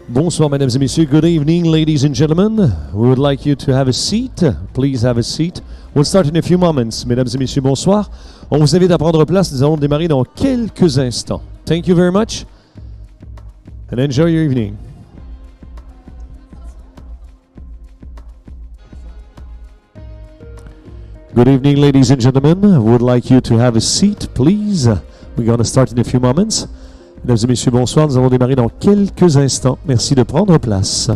Bonsoir, mesdames et messieurs. Good evening, ladies and gentlemen. We would like you to have a seat. Please have a seat. We'll start in a few moments. Mesdames et messieurs, bonsoir. On vous invite à prendre place. Nous allons démarrer dans quelques instants. Thank you very much and enjoy your evening. Good evening, ladies and gentlemen. We would like you to have a seat, please. We're going to start in a few moments. Mesdames et messieurs, bonsoir. Nous allons démarrer dans quelques instants. Merci de prendre place.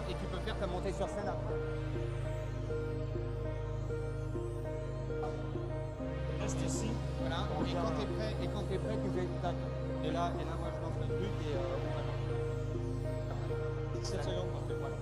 Et tu peux faire ta montée sur scène après. Reste ici. Voilà. Et quand t'es prêt, tu fais tac. Et là, moi je lance le truc et on va. 7 secondes pour faire. Voilà.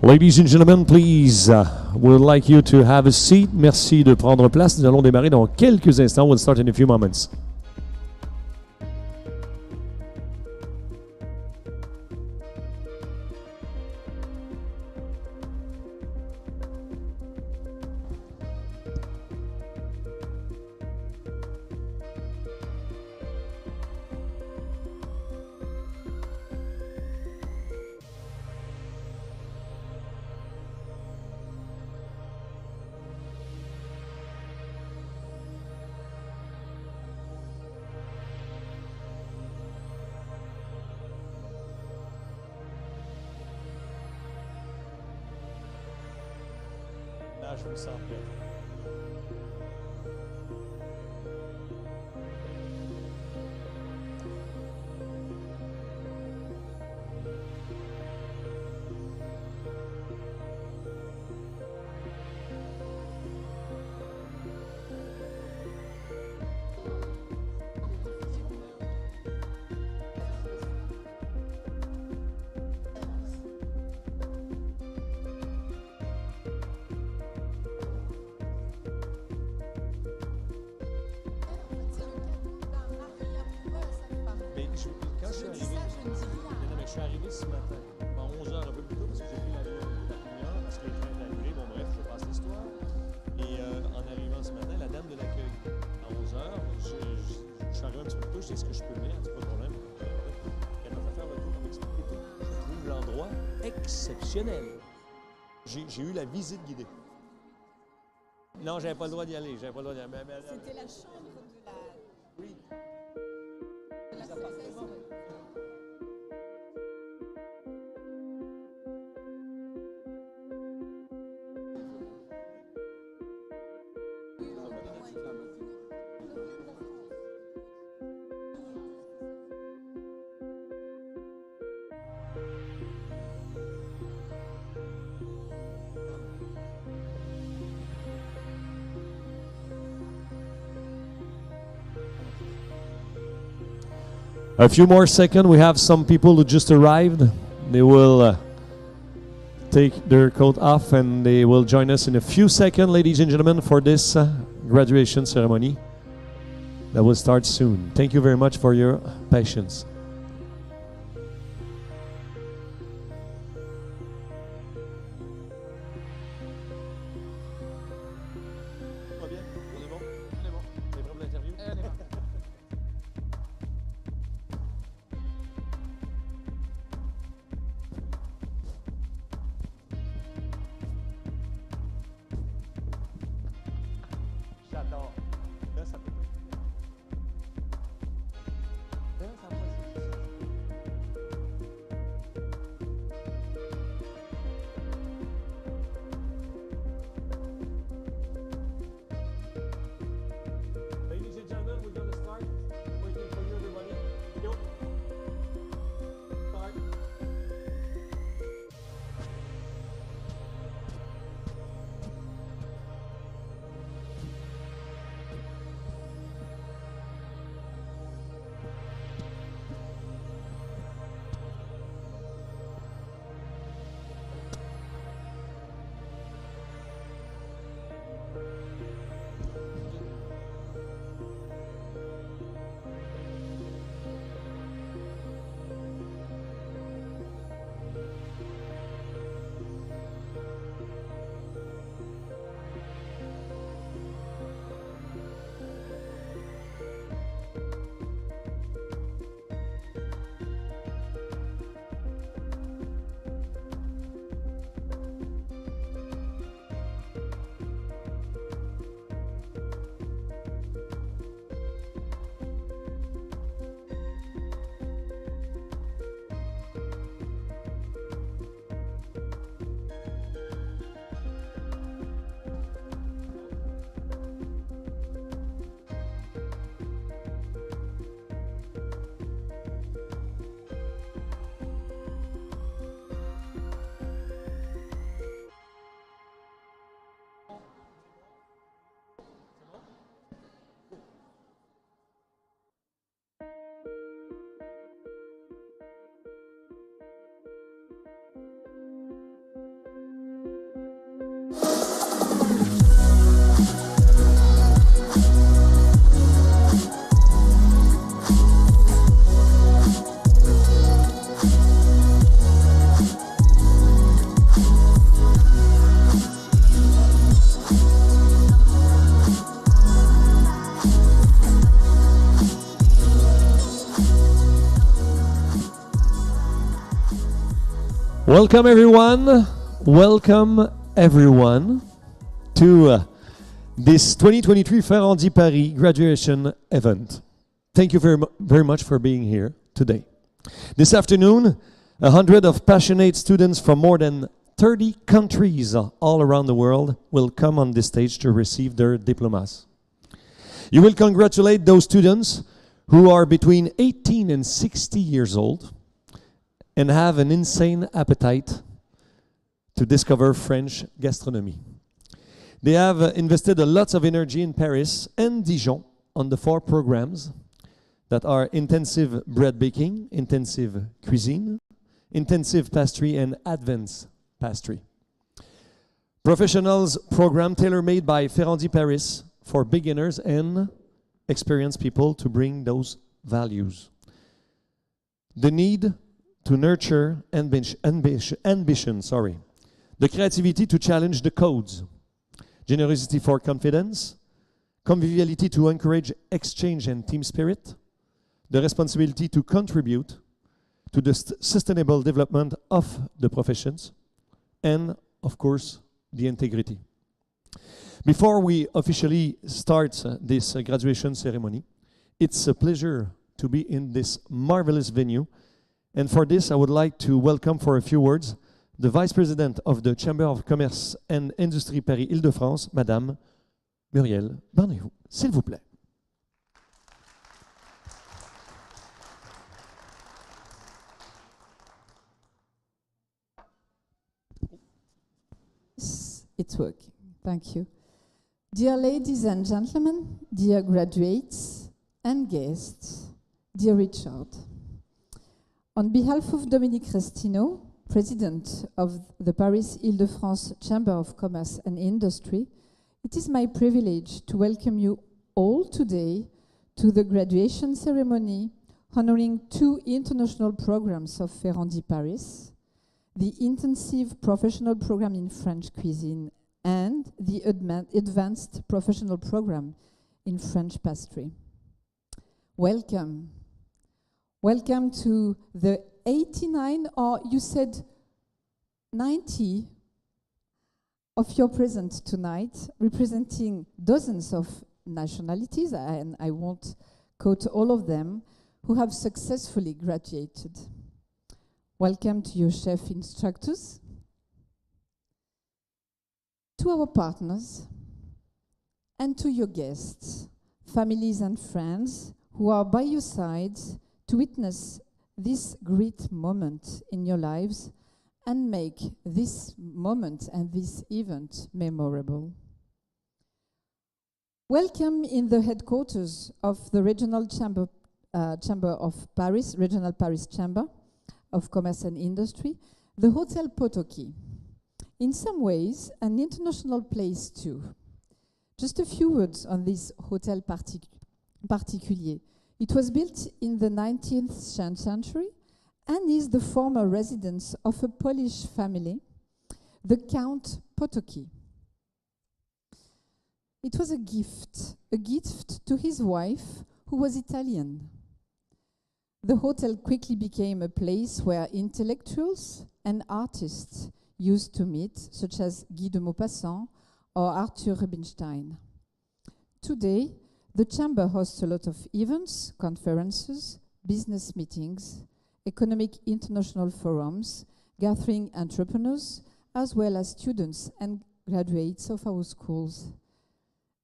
Ladies and gentlemen, please, we would like you to have a seat. Merci de prendre place. Nous allons démarrer dans quelques instants. We'll start in a few moments. Là, je me sens bien. Quand je suis arrivé, je suis arrivé ce matin, à 11h un peu plus tôt, parce que j'ai pris l'avion à Perpignan, parce que le train est arrivé. Bon, bref, je passe l'histoire. Et en arrivant ce matin, la dame de l'accueil, à 11h, je suis arrivé un petit peu plus tôt, je dis est-ce que je peux venir? C'est pas de problème. Elle m'a fait faire le tour pour m'expliquer tout. Je trouve l'endroit exceptionnel. J'ai eu la visite guidée. Non, j'avais pas le droit d'y aller. C'était la chambre de la... Oui. De la appartements. A few more seconds. We have some people who just arrived. They will take their coat off and they will join us in a few seconds, ladies and gentlemen, for this graduation ceremony that will start soon. Thank you very much for your patience. Pas bien? On est bon? On est bon. On est prêt pour l'interview? On est bon. J'adore. Là, ça peut pas. Là, ça va pas. Welcome everyone. Welcome everyone to this 2023 FERRANDI Paris Graduation event. Thank you very much for being here today. This afternoon, 100 of passionate students from more than 30 countries all around the world will come on this stage to receive their diplomas. You will congratulate those students who are between 18 and 60 years old and have an insane appetite to discover French gastronomy. They have invested a lot of energy in Paris and Dijon on the 4 programs that are intensive bread baking, intensive cuisine, intensive pastry, and advanced pastry. Professionals program tailor-made by FERRANDI Paris for beginners and experienced people to bring those values. The need to nurture ambition, the creativity to challenge the codes, generosity for confidence, conviviality to encourage exchange and team spirit, the responsibility to contribute to the sustainable development of the professions, and, of course, the integrity. Before we officially start this graduation ceremony, it's a pleasure to be in this marvelous venue. And for this, I would like to welcome for a few words the Vice President of the Chamber of Commerce and Industry Paris Île-de-France, Madame Muriel Barnéhou. S'il vous plaît. It's working. Thank you. Dear ladies and gentlemen, dear graduates and guests, dear Richard. On behalf of Dominique Restineau, President of the Paris Île-de-France Chamber of Commerce and Industry, it is my privilege to welcome you all today to the graduation ceremony honoring 2 international programs of FERRANDI Paris, the intensive professional program in French cuisine and the advanced professional program in French pastry. Welcome. Welcome to the 89, or you said 90 of your present tonight, representing dozens of nationalities, and I won't quote all of them, who have successfully graduated. Welcome to your chef instructors, to our partners, and to your guests, families and friends who are by your side to witness this great moment in your lives and make this moment and this event memorable. Welcome in the headquarters of the Regional Chamber of Paris, Regional Paris Chamber of Commerce and Industry, the Hotel Potoki. In some ways, an international place too. Just a few words on this Hotel Particulier. It was built in the 19th century and is the former residence of a Polish family, the Count Potoki. It was a gift to his wife, who was Italian. The hotel quickly became a place where intellectuals and artists used to meet, such as Guy de Maupassant or Arthur Rubinstein. Today, the Chamber hosts a lot of events, conferences, business meetings, economic international forums, gathering entrepreneurs, as well as students and graduates of our schools.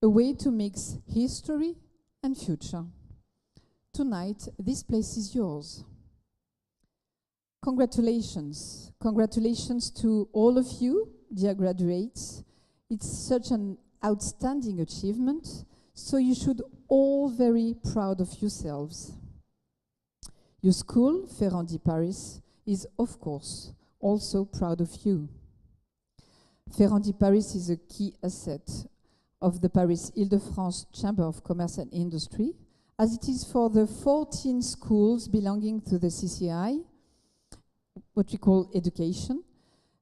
A way to mix history and future. Tonight, this place is yours. Congratulations. Congratulations to all of you, dear graduates. It's such an outstanding achievement. So you should all very proud of yourselves. Your school, FERRANDI Paris, is of course also proud of you. FERRANDI Paris is a key asset of the Paris Île-de-France Chamber of Commerce and Industry, as it is for the 14 schools belonging to the CCI, what we call education.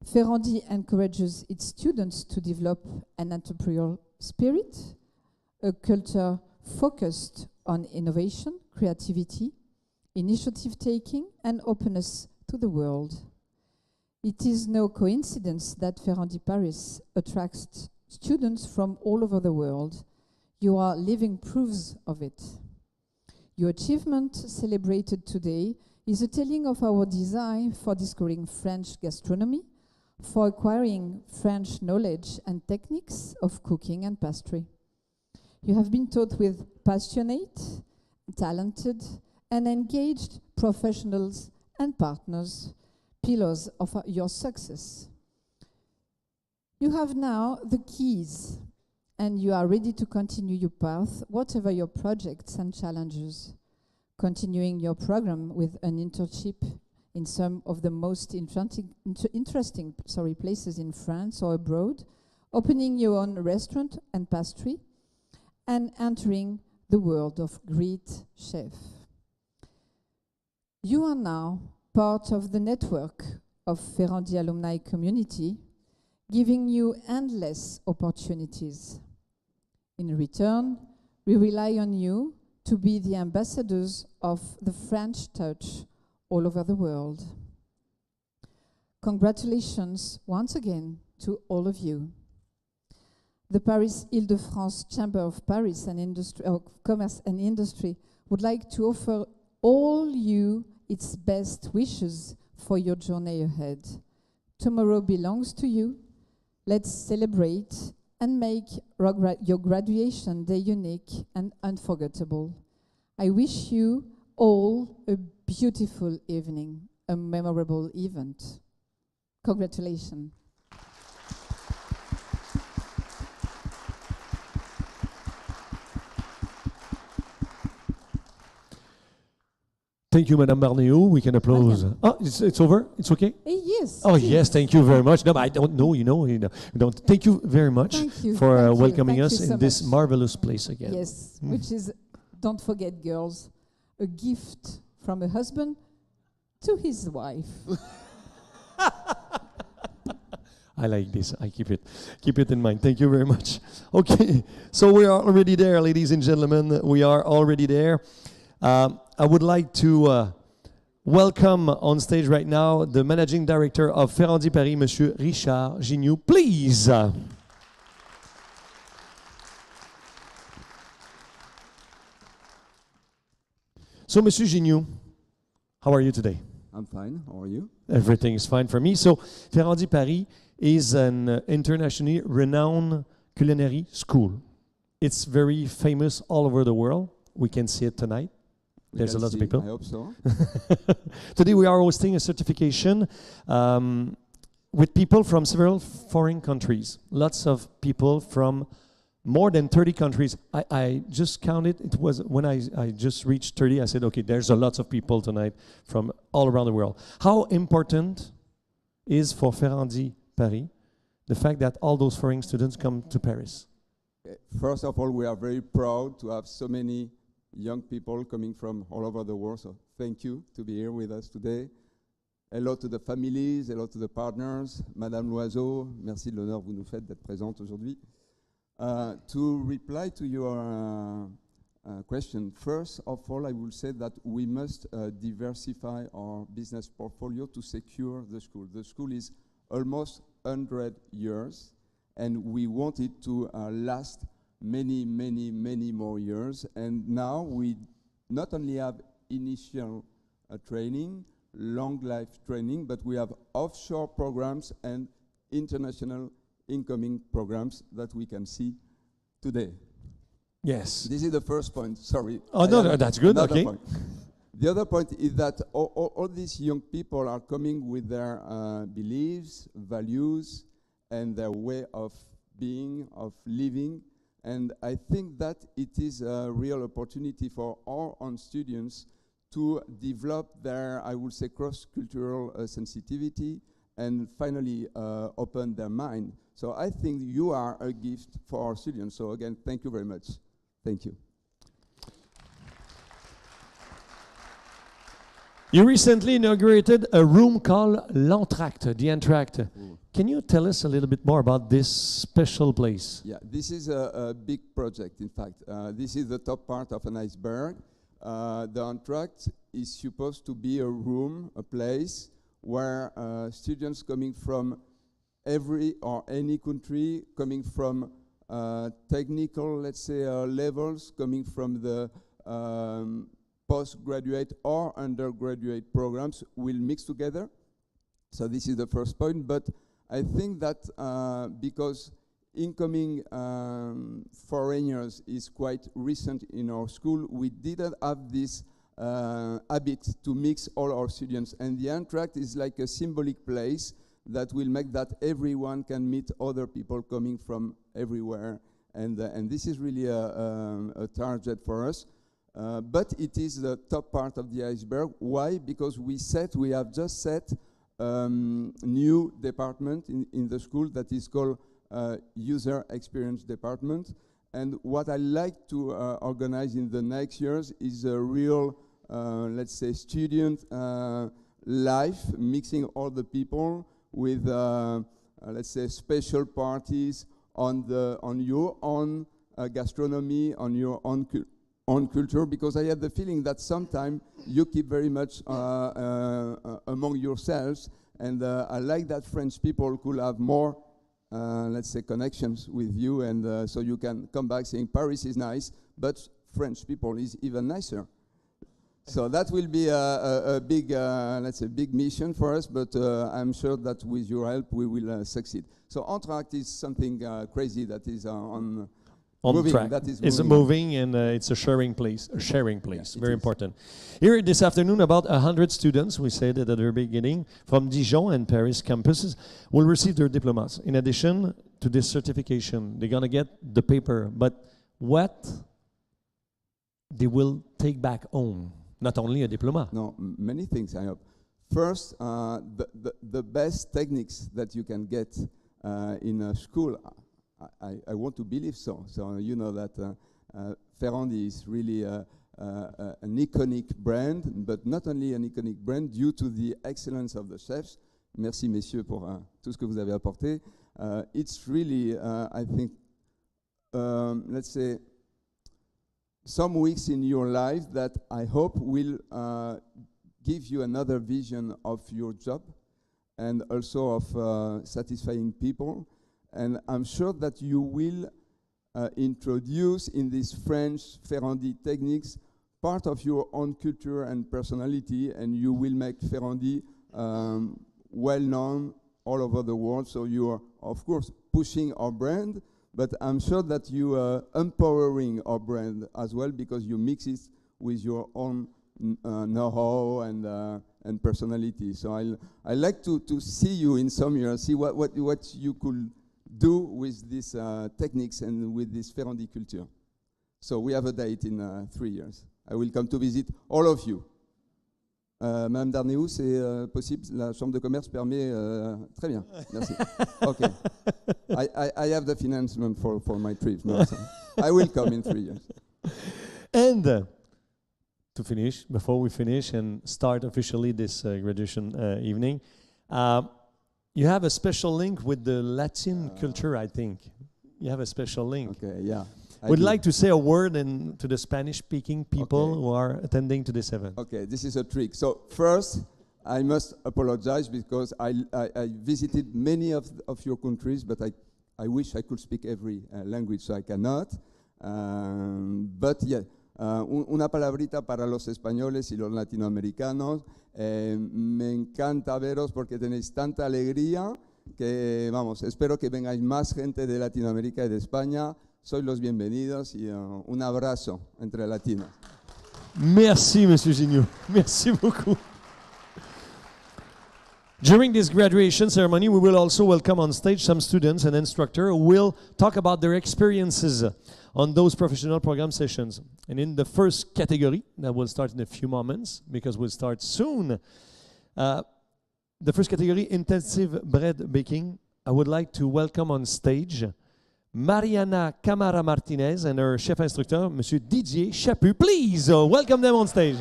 FERRANDI encourages its students to develop an entrepreneurial spirit, a culture focused on innovation, creativity, initiative taking, and openness to the world. It is no coincidence that FERRANDI Paris attracts students from all over the world. You are living proofs of it. Your achievement celebrated today is a telling of our desire for discovering French gastronomy, for acquiring French knowledge and techniques of cooking and pastry. You have been taught with passionate, talented, and engaged professionals and partners, pillars of your success. You have now the keys, and you are ready to continue your path, whatever your projects and challenges. Continuing your program with an internship in some of the most interesting places in France or abroad, opening your own restaurant and pastry, and entering the world of great chef. You are now part of the network of FERRANDI alumni community, giving you endless opportunities. In return, we rely on you to be the ambassadors of the French touch all over the world. Congratulations once again to all of you. The Paris Île-de-France Chamber of Paris and Commerce and Industry would like to offer all you its best wishes for your journey ahead. Tomorrow belongs to you. Let's celebrate and make your graduation day unique and unforgettable. I wish you all a beautiful evening, a memorable event. Congratulations. Thank you, Madame Barnéo. We can applause. Welcome. Oh, it's over? It's okay? Yes. Oh, please. yes, thank you very much. No, I don't know, you know. Don't. Thank you very much Thank you. for Thank you. welcoming Thank us you in so this much. marvelous place again. Yes, which is, don't forget, girls, a gift from a husband to his wife. I like this. I keep it in mind. Thank you very much. Okay, so we are already there, ladies and gentlemen. We are already there. I would like to welcome on stage right now the Managing Director of FERRANDI Paris, Monsieur Richard Gignoux. Please. So, Monsieur Gignoux, how are you today? I'm fine. How are you? Everything is fine for me. So, FERRANDI Paris is an internationally renowned culinary school. It's very famous all over the world. We can see it tonight. There's a lot of people. I hope so. Today we are hosting a certification with people from several foreign countries. Lots of people from more than 30 countries. I just counted. It was when I just reached 30, I said, okay, there's a lot of people tonight from all around the world. How important is for FERRANDI Paris the fact that all those foreign students come to Paris? First of all, we are very proud to have so many young people coming from all over the world. So thank you to be here with us today. Hello to the families, hello to the partners. Madame Loiseau, merci de l'honneur que vous nous faites d'être présente aujourd'hui. To reply to your question, first of all, I will say that we must diversify our business portfolio to secure the school. The school is almost 100 years, and we want it to last many more years. And now we not only have initial training, long life training, but we have offshore programs and international incoming programs that we can see today. Yes. This is the first point, sorry. Oh, no, that's good, okay. Point. The other point is that all these young people are coming with their beliefs, values, and their way of being, of living. And I think that it is a real opportunity for our own students to develop their, I would say, cross-cultural sensitivity and finally open their mind. So I think you are a gift for our students. So again, thank you very much. Thank you. You recently inaugurated a room called L'Entracte, the Entracte. Can you tell us a little bit more about this special place? Yeah, this is a big project, in fact. This is the top part of an iceberg. The Entracte is supposed to be a room, a place, where students coming from every or any country, coming from technical, let's say, levels, coming from the postgraduate or undergraduate programs will mix together. So this is the first point, but I think that because incoming foreigners is quite recent in our school, we didn't have this habit to mix all our students, and the entr'acte is like a symbolic place that will make that everyone can meet other people coming from everywhere, and this is really a target for us. But it is the top part of the iceberg. Why? Because we have just set new department in the school that is called User Experience Department. And what I like to organize in the next years is a real, let's say, student life, mixing all the people with, let's say, special parties on your own gastronomy, on your own culture, because I have the feeling that sometimes you keep very much among yourselves, and I like that French people could have more, let's say, connections with you, and so you can come back saying Paris is nice, but French people is even nicer. So that will be a big, let's say, big mission for us, but I'm sure that with your help we will succeed. So entr'acte is something crazy that is on moving, track. that is It's moving, and it's a sharing place. A sharing place, Yeah, very is. important. Here this afternoon, about 100 students, we said it at the very beginning, from Dijon and Paris campuses will receive their diplomas. In addition to this certification, they're gonna get the paper, but what they will take back home, not only a diploma. No, many things, I hope. First, the best techniques that you can get in a school, I want to believe so. So you know that FERRANDI is really an iconic brand, but not only an iconic brand due to the excellence of the chefs. Merci, messieurs, pour tout ce que vous avez apporté. It's really, I think, let's say, some weeks in your life that I hope will give you another vision of your job and also of satisfying people. And I'm sure that you will introduce in these French Ferrandi techniques part of your own culture and personality, and you will make Ferrandi well known all over the world. So you are, of course, pushing our brand, but I'm sure that you are empowering our brand as well, because you mix it with your own know-how and personality. So I like to see you in some years, see what you could do with these techniques and with this Ferrandi culture. So we have a date in 3 years. I will come to visit all of you. Madame Darnéou, c'est possible? La Chambre de commerce permet... très bien, merci. Okay. I have the financement for my trip. No, so I will come in 3 years. And to finish, before we finish and start officially this graduation evening, you have a special link with the Latin culture, I think. You have a special link. Okay, yeah. Would like to say a word to the Spanish-speaking people who are attending to this event. Okay, this is a trick. So first, I must apologize because I visited many of your countries, but I wish I could speak every language, so I cannot. But yeah, una palabrita para los españoles y los latinoamericanos. Me encanta veros porque tenéis tanta alegría que, vamos, espero que vengáis más gente de Latinoamérica y de España. Sois los bienvenidos y un abrazo entre latinos. Merci, Monsieur Gignot. Merci beaucoup. During this graduation ceremony, we will also welcome on stage some students and instructors who will talk about their experiences on those professional program sessions. And in the first category, that will start in a few moments, because we'll start soon, the first category, intensive bread baking, I would like to welcome on stage Mariana Camara Martinez and her chef instructor, Monsieur Didier Chaput. Please welcome them on stage.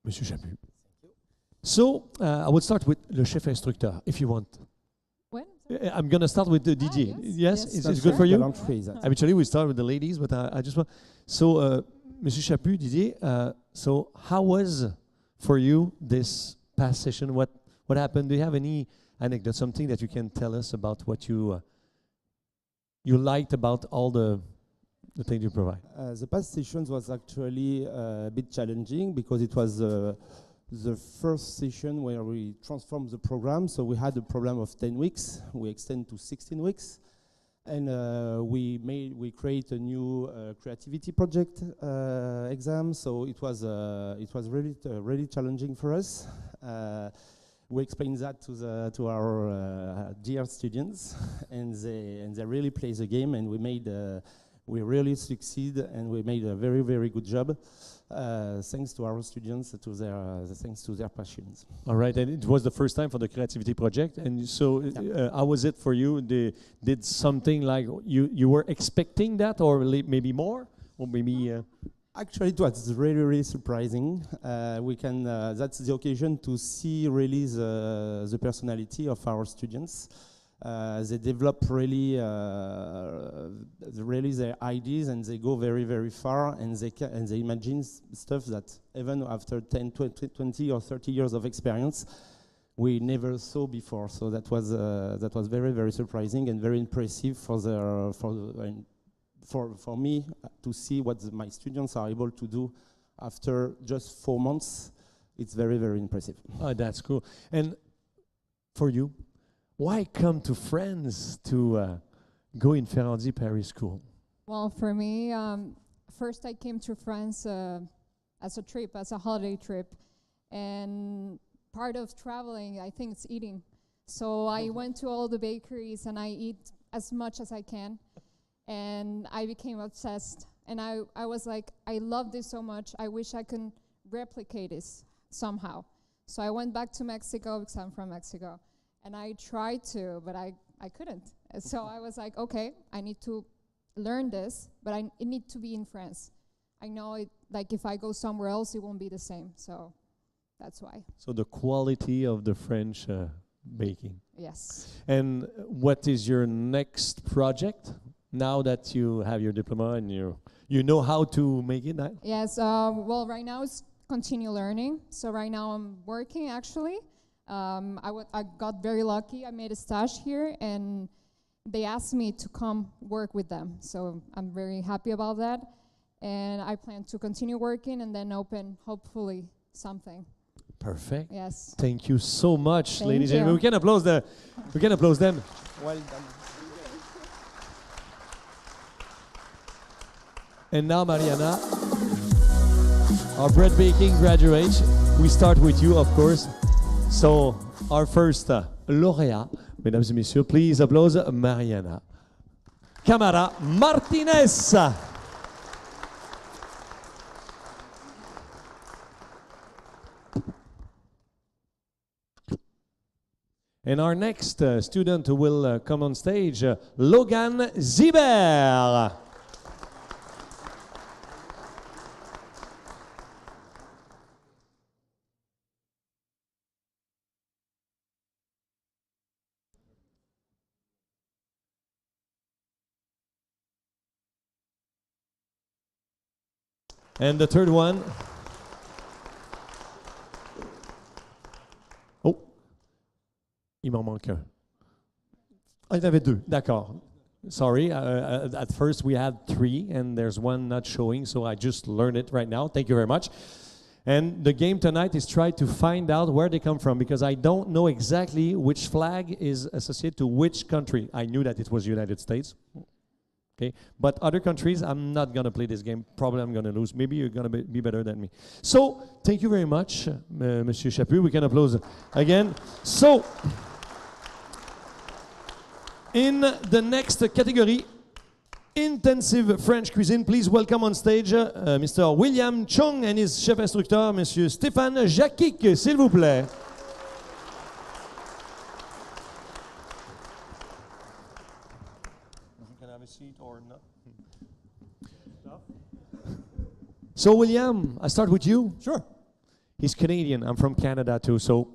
Monsieur Chaput. So, I would start with le chef instructeur, if you want. When? I'm going to start with the Didier. Yes? Is this good for you? Habitually, we start with the ladies, but I just want... So, Monsieur Chaput, Didier, so how was for you this past session? What happened? Do you have any anecdote, something that you can tell us about what you liked about all the things you provide? The past sessions was actually a bit challenging because it was the first session where we transformed the program. So we had a program of 10 weeks. We extend to 16 weeks. And we create a new creativity project exam. So it was really challenging for us. We explained that to our dear students, and they really play the game. And we really succeed, and we made a very, very good job. Thanks to our students, thanks to their passions. All right, and it was the first time for the creativity project, and so how was it for you? Did something like you were expecting that, or maybe more, or maybe? Actually, it was really, really surprising. That's the occasion to see really the personality of our students. They develop really their ideas, and they go very, very far, and they imagine stuff that even after 10, 20 or 30 years of experience, we never saw before. So that was very, very surprising and very impressive for me to see what my students are able to do after just 4 months. It's very, very impressive. Oh, that's cool. And for you, why come to France to go in FERRANDI Paris School? Well, for me, first I came to France as a holiday trip. And part of traveling, I think it's eating. So I went to all the bakeries and I eat as much as I can. And I became obsessed. And I was like, I love this so much. I wish I could replicate this somehow. So I went back to Mexico because I'm from Mexico. And I tried to, but I couldn't. So I was like, okay, I need to learn this, but it needs to be in France. I know it, like if I go somewhere else, it won't be the same. So that's why. So the quality of the French baking. Yes. And what is your next project now that you have your diploma and you know how to make it? Yes. Well, right now it's continue learning. So right now I'm working actually. I got very lucky. I made a stage here, and they asked me to come work with them. So I'm very happy about that. And I plan to continue working and then open, hopefully, something. Perfect. Yes. Thank you so much, ladies and you. gentlemen. We can applause them. Well done. And now, Mariana, our bread baking graduate. We start with you, of course. So, our first laureat, mesdames et messieurs, please applause Mariana Camara Martinez. And our next student who will come on stage, Logan Ziber. And the third one. Oh, il m'en manque un. Ah, il y en avait deux, d'accord. Sorry, at first we had 3 and there's one not showing, so I just learned it right now. Thank you very much. And the game tonight is try to find out where they come from, because I don't know exactly which flag is associated to which country. I knew that it was United States. Okay, but other countries, I'm not going to play this game. Probably I'm going to lose. Maybe you're going to be better than me. So, thank you very much, Monsieur Chaput. We can applause again. So, in the next category, intensive French cuisine, please welcome on stage Mr. William Chung and his chef instructeur, Monsieur Stéphane Jacquic, s'il vous plaît. Seat or not? So William, I start with you. Sure. He's Canadian. I'm from Canada too. So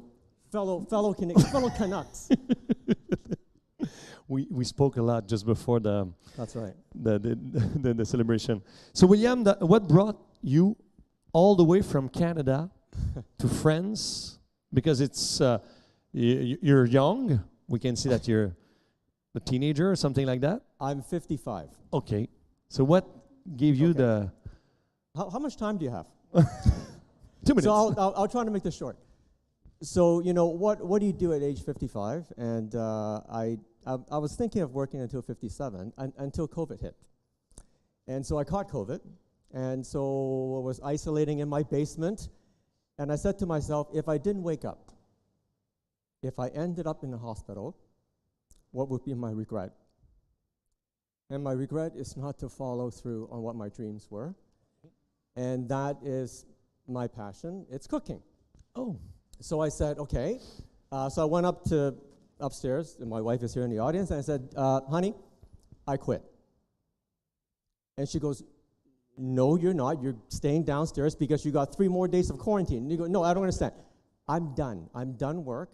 fellow Canucks. we spoke a lot just before That's right. the celebration. So William, what brought you all the way from Canada to France? Because it's you're young. We can see that you're a teenager or something like that. I'm 55. Okay. So what gave you the How much time do you have? 2 minutes? So I'll try to make this short. So, you know, what do you do at age 55? And I was thinking of working until 57, until COVID hit. And so I caught COVID, and so I was isolating in my basement, and I said to myself, if I didn't wake up, if I ended up in the hospital, what would be my regret? And my regret is not to follow through on what my dreams were, and that is my passion. It's cooking. Oh. So I said, okay. So I went upstairs, and my wife is here in the audience, and I said, honey, I quit. And she goes, no, you're not. You're staying downstairs because you got 3 more days of quarantine. And you go, no, I don't understand. I'm done. I'm done work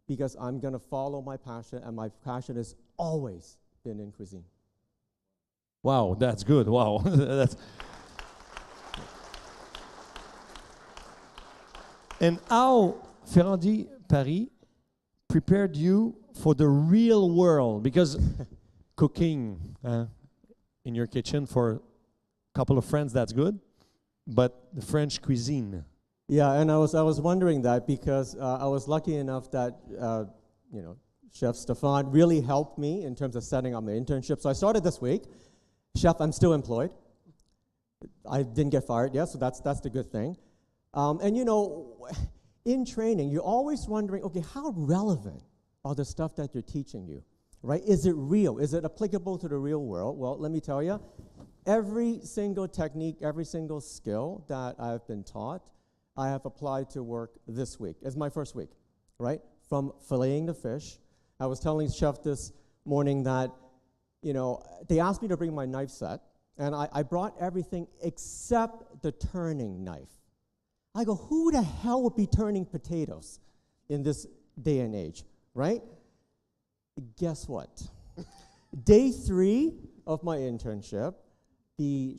because I'm going to follow my passion, and my passion has always been in cuisine. Wow, that's good. Wow. That's and how FERRANDI Paris prepared you for the real world? Because cooking in your kitchen for a couple of friends, that's good, but the French cuisine. Yeah, and I was wondering that because I was lucky enough that you know, Chef Stéphane really helped me in terms of setting up my internship. So I started this week. Chef, I'm still employed. I didn't get fired yet, so that's the good thing. And you know, in training, you're always wondering, okay, how relevant are the stuff that you're teaching you, right? Is it real? Is it applicable to the real world? Well, let me tell you, every single technique, every single skill that I've been taught, I have applied to work this week. It's my first week, right? From filleting the fish. I was telling Chef this morning that, you know, they asked me to bring my knife set, and I brought everything except the turning knife. I go, who the hell would be turning potatoes in this day and age, right? Guess what? Day 3 of my internship, the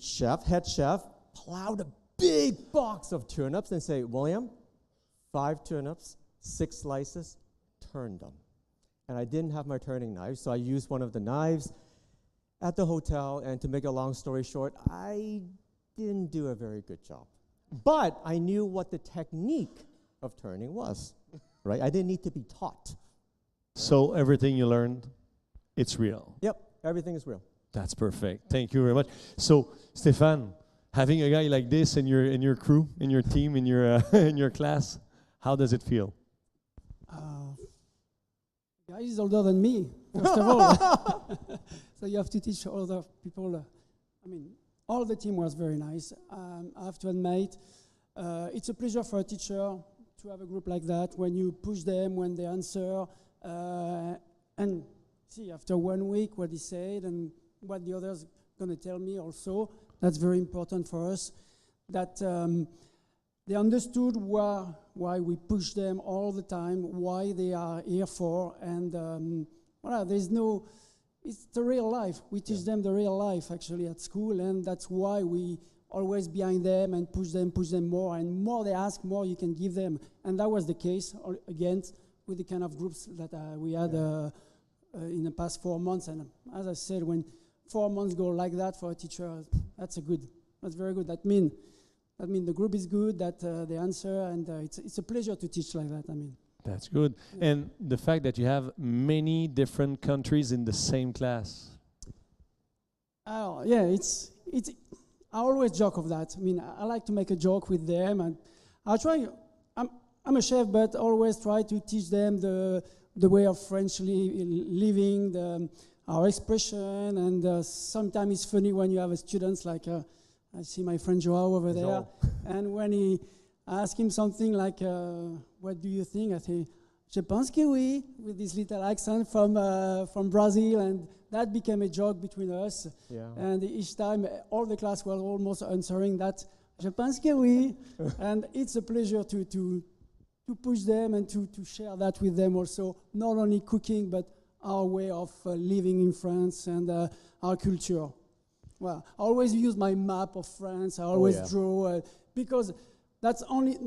head chef, plowed a big box of turnips and say, William, 5 turnips, 6 slices, turn them. And I didn't have my turning knife, so I used one of the knives at the hotel, and to make a long story short, I didn't do a very good job. But I knew what the technique of turning was, right? I didn't need to be taught. So everything you learned, it's real. Yep, everything is real. That's perfect. Thank you very much. So, Stéphane, having a guy like this in your crew, in your team, in your in your class, how does it feel? Guy is older than me, first of all. So you have to teach other people. I mean, all the team was very nice. I have to admit, it's a pleasure for a teacher to have a group like that, when you push them, when they answer, and see after 1 week what he said and what the others going to tell me also. That's very important for us, that they understood why we push them all the time, why they are here for, and well, there's no, it's the real life. We teach them the real life actually at school, and that's why we always behind them and push them more, and more they ask, more you can give them. And that was the case again with the kind of groups that we had in the past 4 months. And as I said, when 4 months go like that for a teacher, that's very good. That mean the group is good, that they answer, and it's a pleasure to teach like that. I mean. That's good. Yeah. And the fact that you have many different countries in the same class. Oh yeah, it's. I always joke of that. I mean, I like to make a joke with them, and I try. I'm a chef, but always try to teach them the way of French living, our expression, and sometimes it's funny when you have a students like I see my friend Joao over there, and when he ask him something like, what do you think? I say, je pense que oui, with this little accent from Brazil, and that became a joke between us. Yeah. And each time, all the class were almost answering that, je pense que oui. And it's a pleasure to push them and to share that with them also, not only cooking, but our way of living in France and our culture. Well, I always use my map of France. I always draw because that's only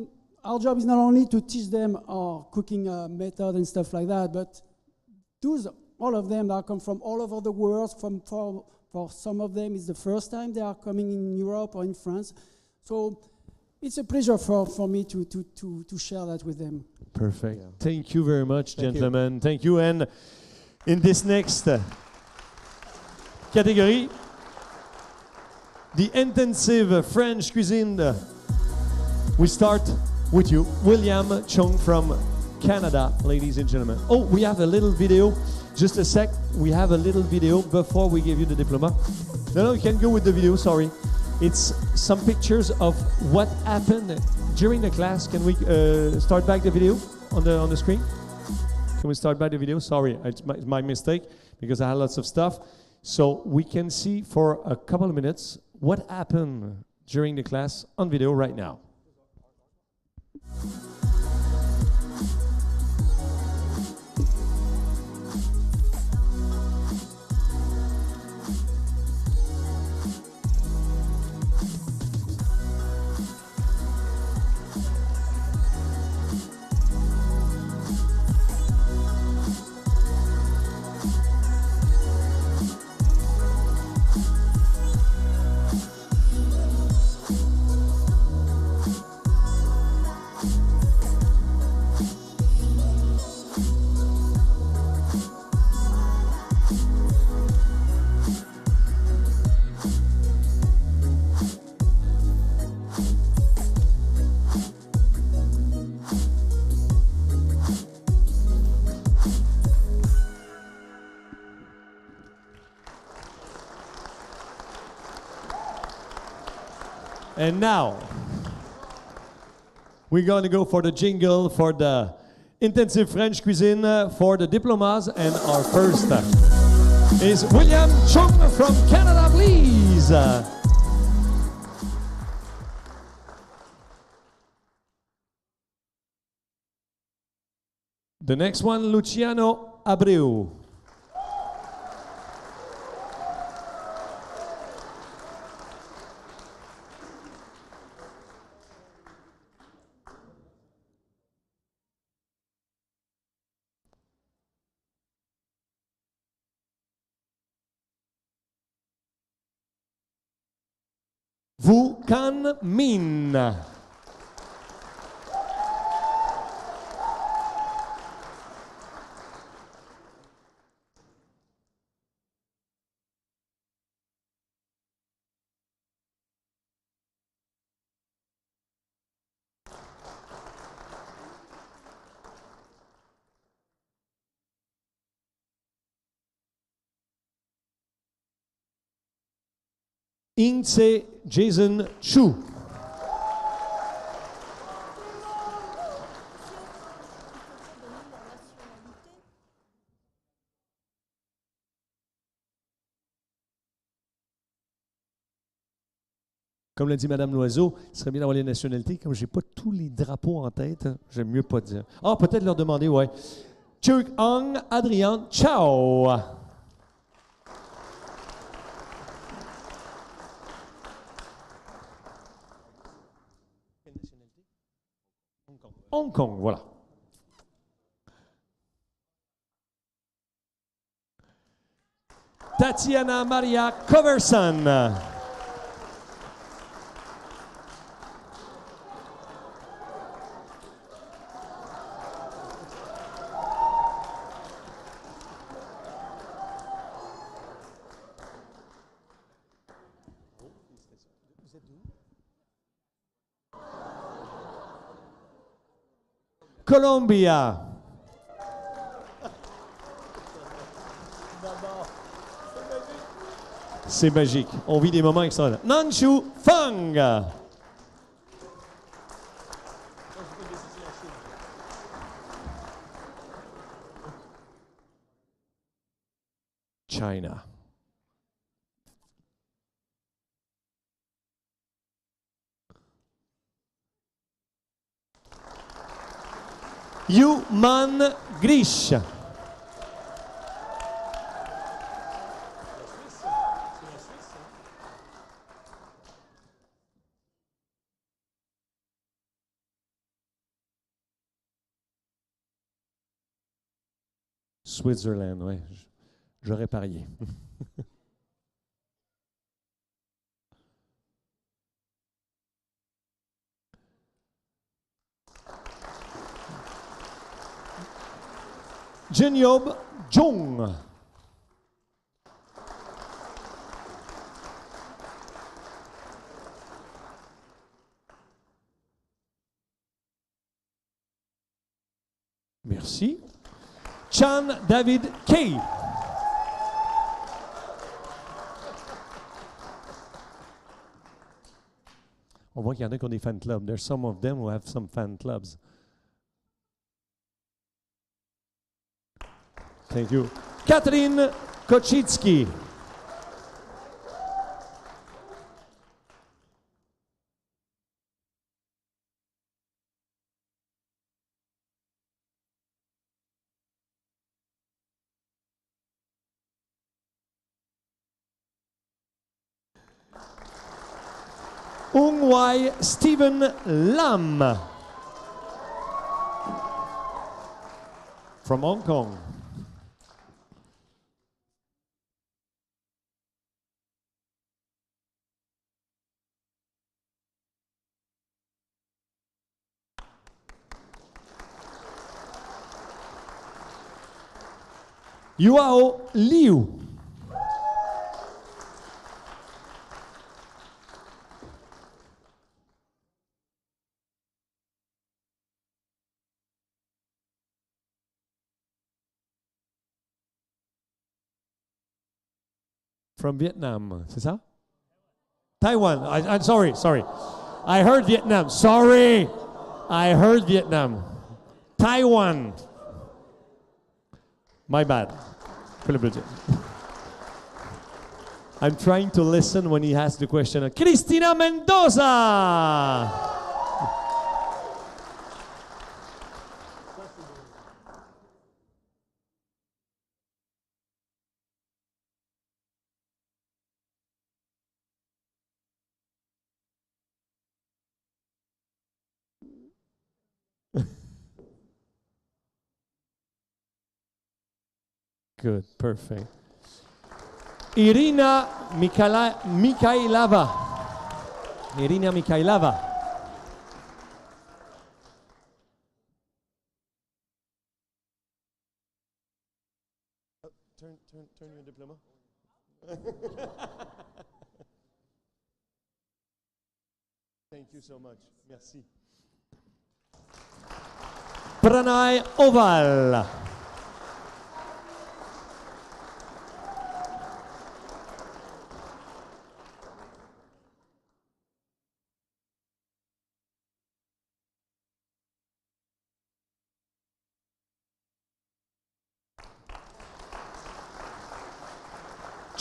our job is not only to teach them our cooking method and stuff like that, but all of them that come from all over the world. For some of them, it's the first time they are coming in Europe or in France. So it's a pleasure for me to share that with them. Perfect. Yeah. Thank you very much, gentlemen. Thank you. And in this next category, the intensive French cuisine, we start with you, William Chung from Canada, ladies and gentlemen. Oh, we have a little video. Just a sec. We have a little video before we give you the diploma. No, you can go with the video, sorry. It's some pictures of what happened during the class. Can we start back the video on the screen? Can we start back the video? Sorry, it's my mistake because I had lots of stuff. So we can see for a couple of minutes what happened during the class on video right now. And now, we're going to go for the jingle for the intensive French cuisine for the diplomas. And our first is William Chung from Canada, please. The next one, Luciano Abreu. Vu Can Min. Ingse Jason Chu. Comme l'a dit Madame Loiseau, il serait bien d'avoir les nationalités. Comme je n'ai pas tous les drapeaux en tête, j'aime mieux pas dire. Ah, peut-être leur demander, ouais. Chuk Ong Adrian Chao. Hong Kong, voilà. Tatiana Maria Coverson. Colombia. C'est magique. On vit des moments extraordinaires. Nanshu Fang. China. Yuman Grish. Switzerland, ouais. J'aurais parié. Jinyob Jong. Merci. Chan David Kay. On voit qu'il y en a qui ont des fan clubs. There's some of them who have some fan clubs. Thank you. Catherine Kochitsky. Ung Wai Stephen Lam from Hong Kong. Yuao Liu. From Vietnam, c'est ça? Taiwan. I'm sorry. I heard Vietnam. Sorry. I heard Vietnam. Taiwan. My bad. I'm trying to listen when he asks the question. Cristina Mendoza. Good, perfect. Irina Mikhailova. Irina Mikhailova. Turn your diploma. Thank you so much. Merci. Pranay Oval.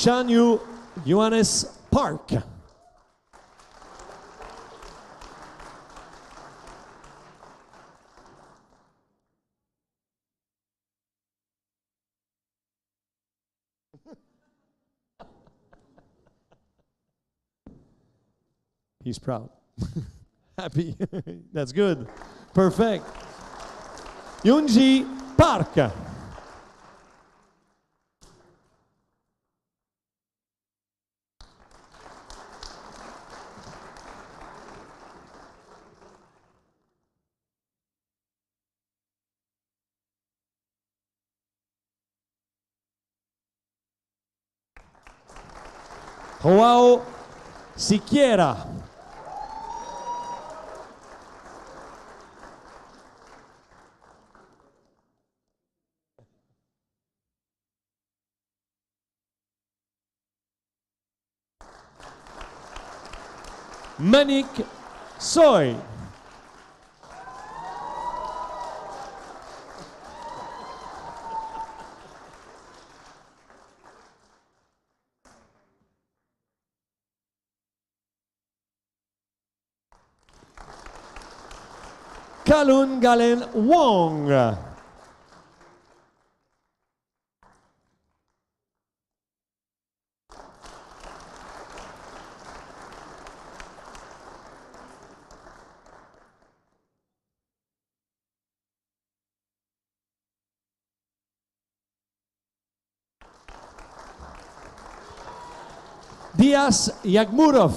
Chanyu Johannes Park. He's proud. Happy. That's good. Perfect. Yunji Park. Joao Siqueira. Manik Soy. Kalun Galen Wong. Dias Yagmurov.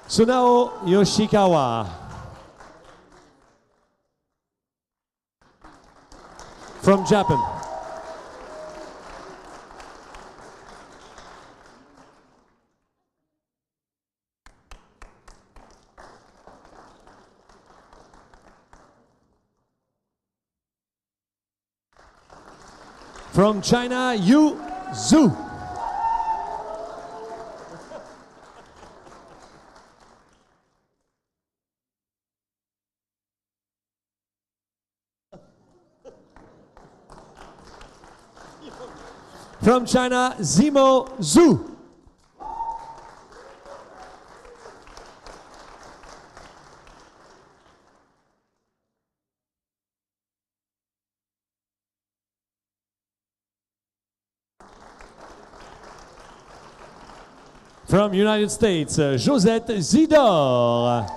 Sunao Yoshikawa. From Japan. From China, Yu Zhu. From China, Zimo Zhu. From United States, Josette Zidor.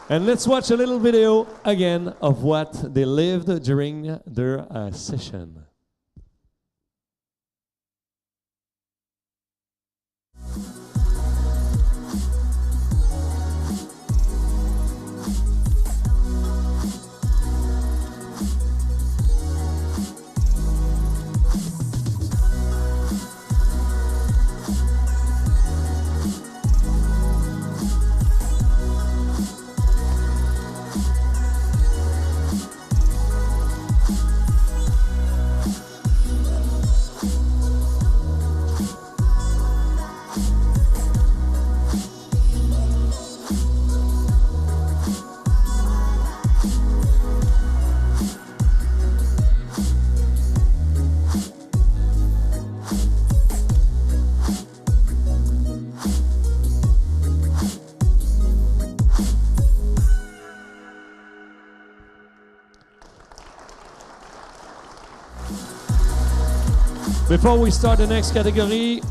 And let's watch a little video again of what they lived during their session. Before we start the next category,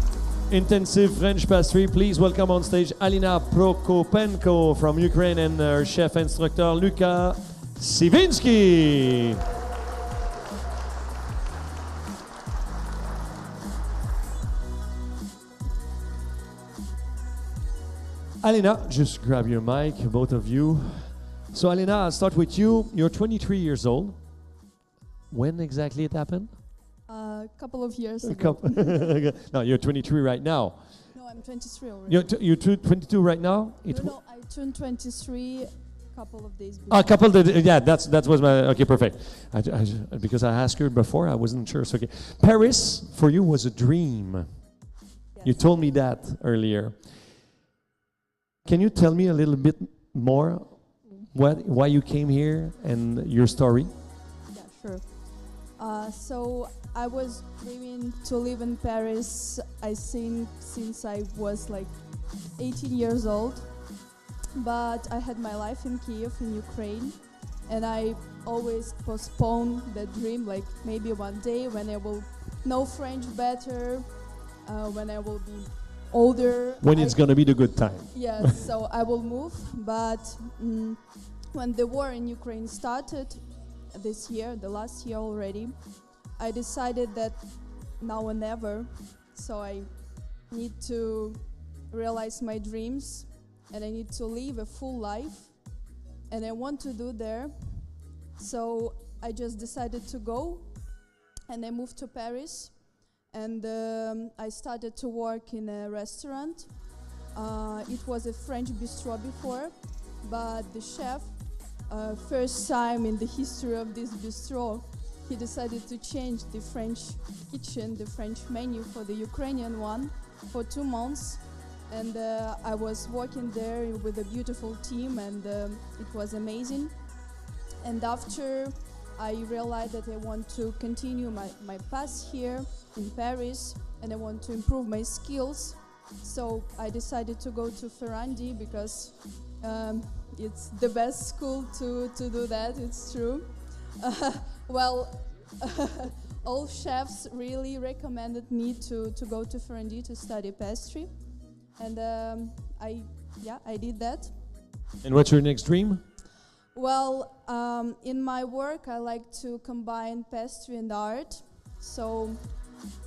intensive French pastry, please welcome on stage Alina Prokopenko from Ukraine and her chef instructor Luka Sivinsky. Alina, just grab your mic, both of you. So Alina, I'll start with you. You're 23 years old. When exactly it happened? A couple of years ago. No, you're 23 right now. No, I'm 23 already. You're 22 right now? No, I turned 23 a couple of days before. A couple of days, yeah, that was my, okay, perfect. Because I asked her before, I wasn't sure. So, okay. Paris, for you, was a dream. Yes. You told me that earlier. Can you tell me a little bit more why you came here and your story? Yeah, sure. So I was dreaming to live in Paris, I think, since I was like 18 years old. But I had my life in Kiev, in Ukraine, and I always postponed that dream, like maybe one day when I will know French better, when I will be older. When it's going to be the good time. Yes, so I will move. But when the war in Ukraine started this year, the last year already, I decided that now or never. So I need to realize my dreams, and I need to live a full life, and I want to do there. So I just decided to go, and I moved to Paris, and I started to work in a restaurant. It was a French bistro before, but the chef, first time in the history of this bistro, he decided to change the French kitchen, the French menu for the Ukrainian one for 2 months. and I was working there with a beautiful team, and it was amazing. And after, I realized that I want to continue my path here in Paris, and I want to improve my skills. So I decided to go to FERRANDI because it's the best school to do that, it's true. Well, all chefs really recommended me to go to FERRANDI to study pastry. And I did that. And what's your next dream? Well, in my work, I like to combine pastry and art. So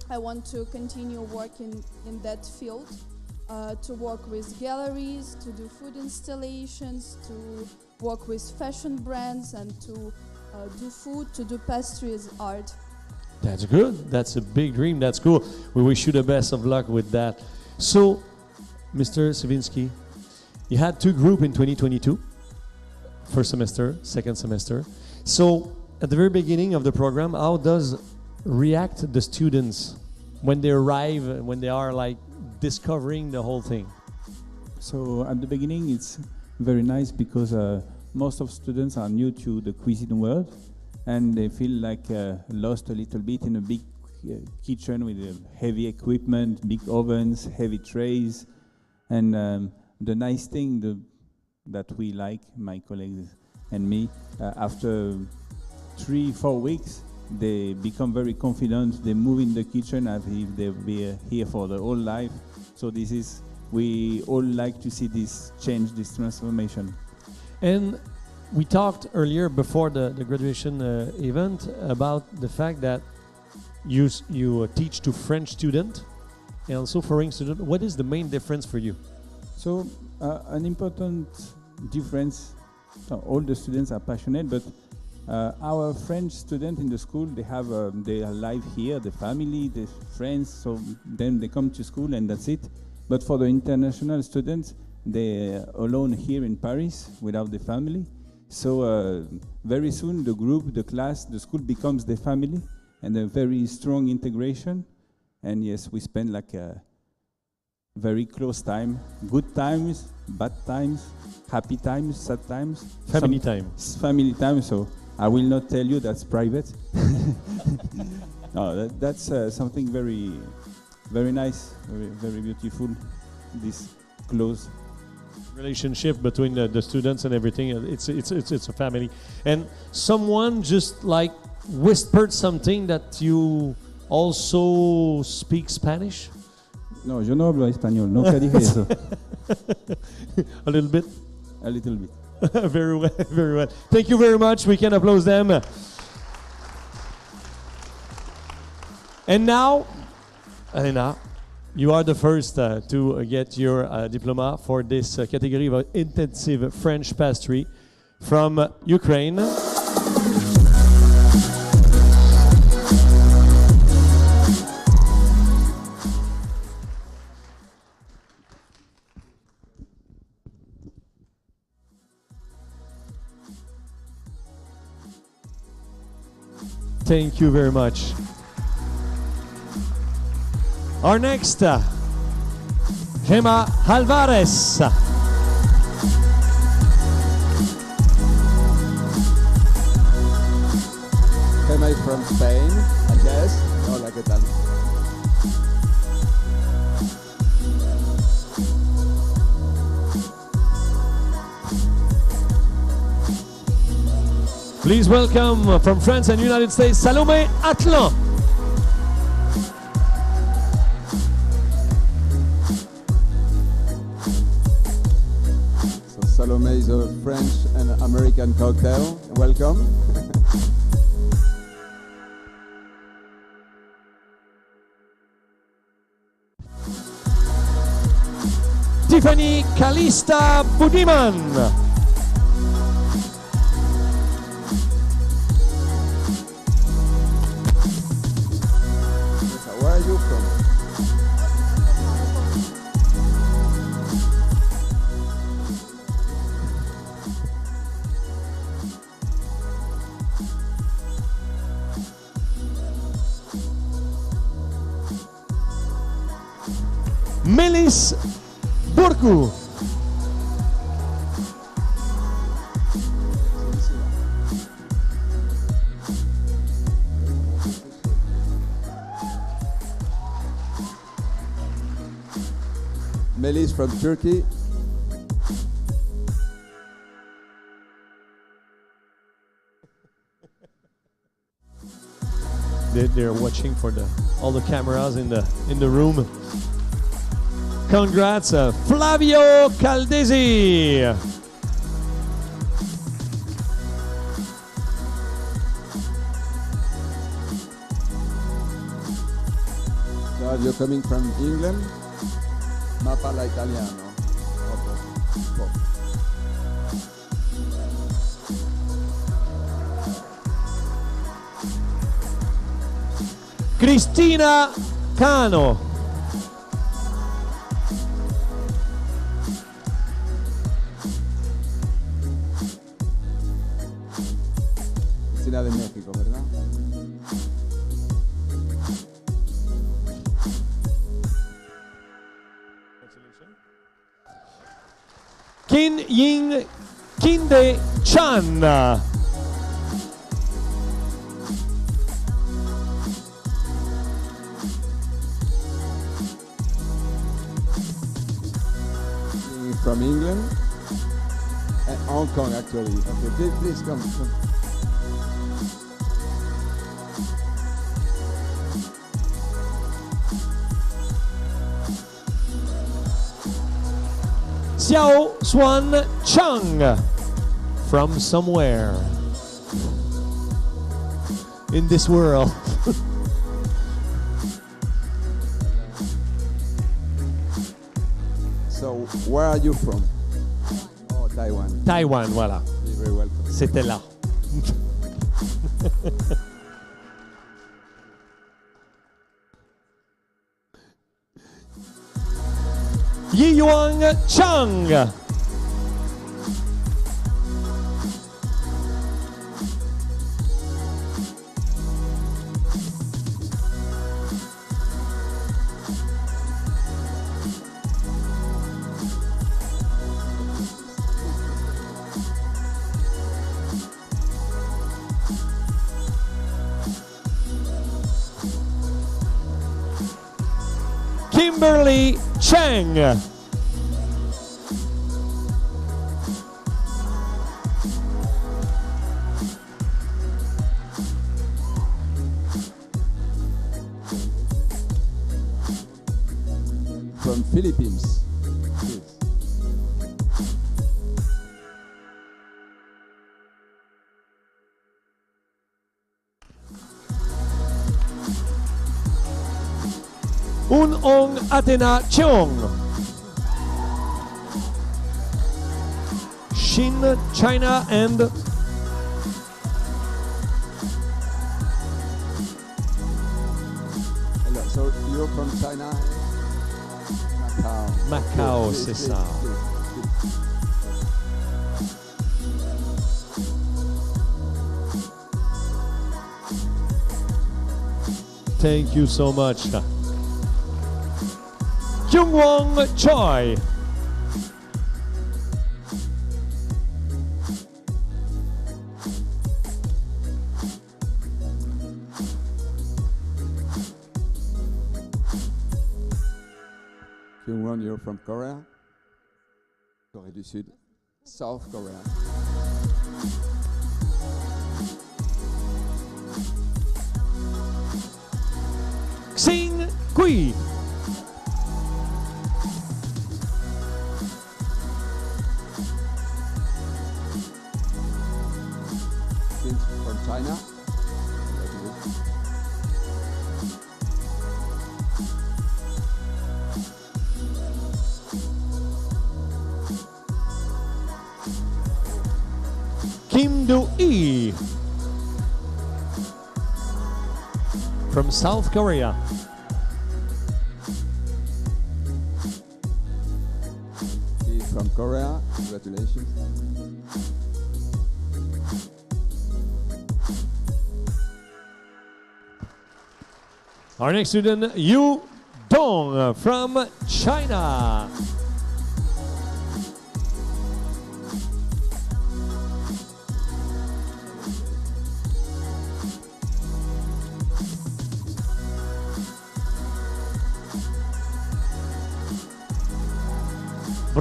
I want to continue working in that field, to work with galleries, to do food installations, to work with fashion brands, and to do food, to do pastry as art. That's good. That's a big dream. That's cool. We wish you the best of luck with that. So, Mr. Savinsky, you had two groups in 2022, first semester, second semester. So, at the very beginning of the program, how does react the students when they arrive, when they are like discovering the whole thing? So, at the beginning, it's very nice because most of students are new to the cuisine world, and they feel like lost a little bit in a big kitchen with heavy equipment, big ovens, heavy trays. And the nice thing that we like, my colleagues and me, after 3-4 weeks, they become very confident. They move in the kitchen as if they'll be here for their whole life. So we all like to see this change, this transformation. And we talked earlier before the graduation event about the fact that you teach to French students and also foreign students. What is the main difference for you? So an important difference, so all the students are passionate, but our French students in the school, they have their life here, the family, the friends, so then they come to school and that's it. But for the international students, they're alone here in Paris without the family. So very soon the group, the class, the school becomes the family, and a very strong integration. And yes, we spend like a very close time, good times, bad times, happy times, sad times. Family time. Family time, so I will not tell you, that's private. No, that's something very, very nice, very, very beautiful, this close relationship between the students and everything. It's a family. And someone just like whispered something that you also speak Spanish? No, yo no hablo español. Nunca dije eso. A little bit? A little bit. Very well, very well. Thank you very much. We can applaud them. And now, Elena, you are the first to get your diploma for this category of intensive French pastry from Ukraine. Thank you very much. Our next, Gemma Alvarez. Gemma is from Spain, I guess. Hola, ¿qué tal? Please welcome from France and United States, Salomé Atlan. So Salomé is a French and American cocktail. Welcome. Tiffany Kalista Budiman. Where are you from? Melis beaucoup. Melis from Turkey. They're watching for all the cameras in the room. Congrats, Flavio Caldesi. So you're coming from England? Ma parla italiano. Poco. Cristina Cano. Cristina de México, ¿verdad? Kin Yin Kinde Chan. From England and Hong Kong, actually. Okay, please come. Xiao Xuan Chang from somewhere in this world. So, where are you from? Oh, Taiwan. Taïwan, voilà. You're very welcome. C'était là. Yi Yuang Chang. Kimberly Cheng. From Philippines. Please. Un Ong Athena Cheong. Shin, China, and Hello. So you're from China? Macau. Macau, Please, c'est please, ça. please. Thank you so much. Kyung Wong Choi. Kyung-won, you're from Korea? Corée du Sud. South Korea. Xing Kui. Since from China. Kim Do-ee from South Korea. He's from Korea. Congratulations. Our next student, Yu Dong from China.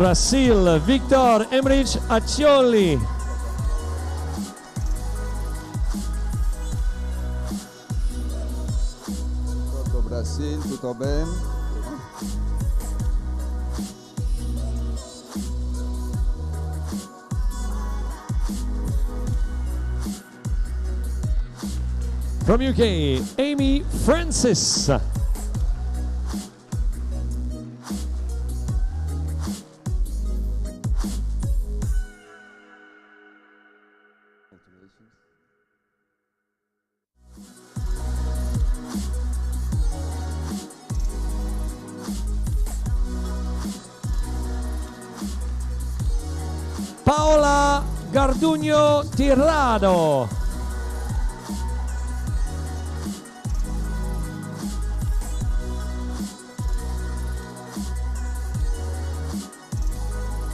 Brasil, Victor Emrich Accioli. Tutto Brasil, tutto bene. From UK, Amy Francis. Paola Garduño Tirado.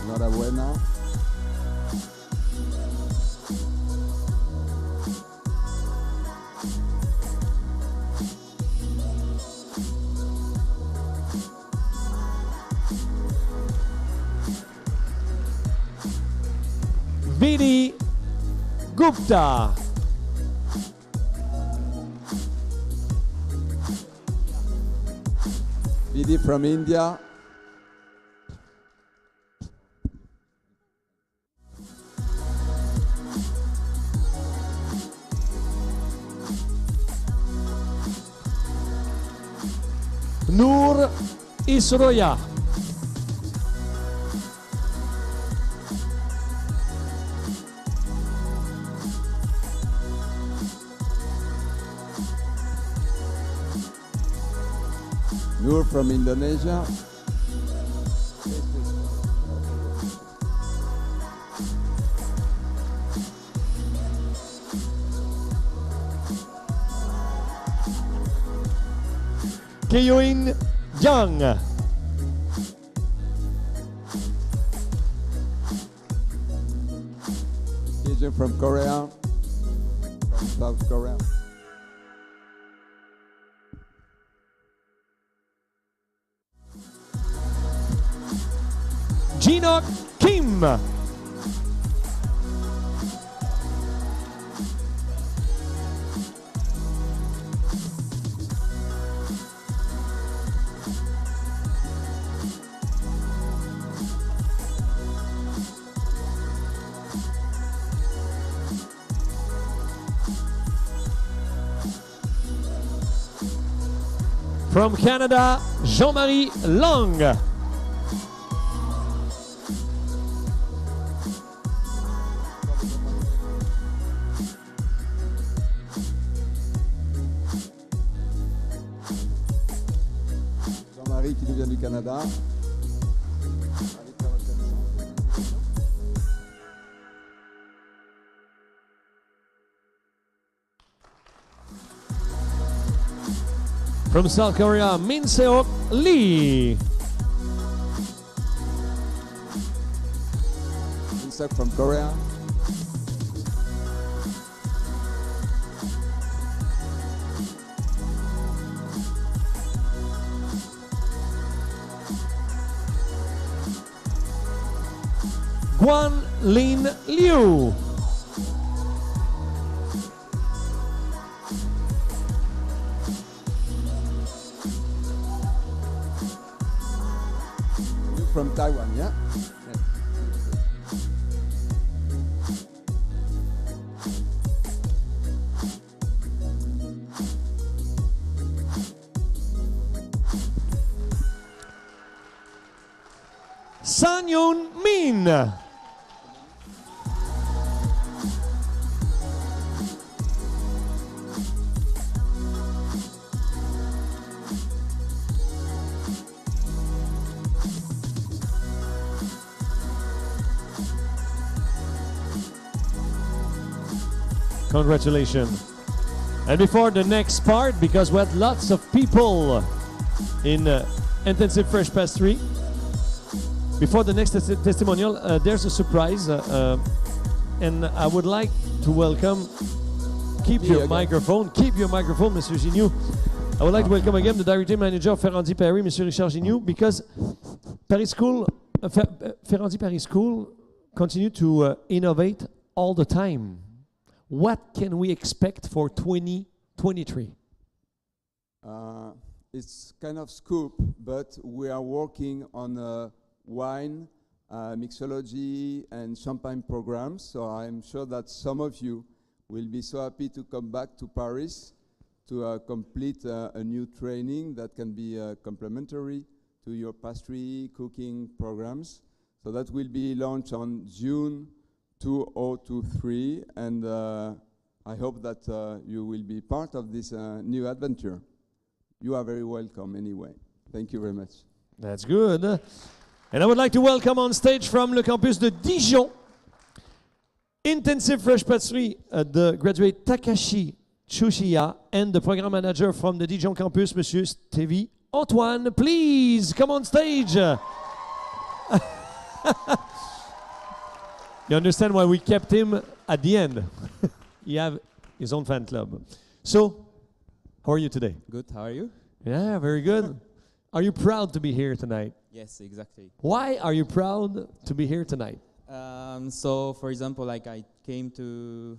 Enhorabuena. Vidi Gupta. Vidi from India. Noor Isroya. Noor from Indonesia. Keyoin Young. Asian from Korea. From South Korea. Gino Kim. From Canada, Jean-Marie Long. Jean-Marie qui nous vient du Canada. From South Korea, Min Seok Lee. Insect from Korea. Guan Lin Liu. You from Taiwan, yeah? San Yun Min. Congratulations. And before the next part, because we had lots of people in Intensive Fresh Pastry, before the next testimonial, there's a surprise. And I would like to welcome, keep your microphone, Monsieur Gignoux. I would like to welcome again the Director Manager of FERRANDI Paris, Monsieur Richard Gignoux, because Paris School FERRANDI Paris School continue to innovate all the time. What can we expect for 2023? It's kind of scoop, but we are working on wine, mixology, and champagne programs. So I'm sure that some of you will be so happy to come back to Paris to complete a new training that can be complementary to your pastry cooking programs. So that will be launched on June 2023, and I hope that you will be part of this new adventure. You are very welcome anyway. Thank you very much. That's good. And I would like to welcome on stage from le campus de Dijon, Intensive Fresh Pastry, the graduate Takashi Chushiya, and the program manager from the Dijon campus, Monsieur Stevie Antoine. Please come on stage. You understand why we kept him at the end. He have his own fan club. So, how are you today? Good, how are you? Yeah, very good. Are you proud to be here tonight? Yes, exactly. Why are you proud to be here tonight? So, for example, like I came to,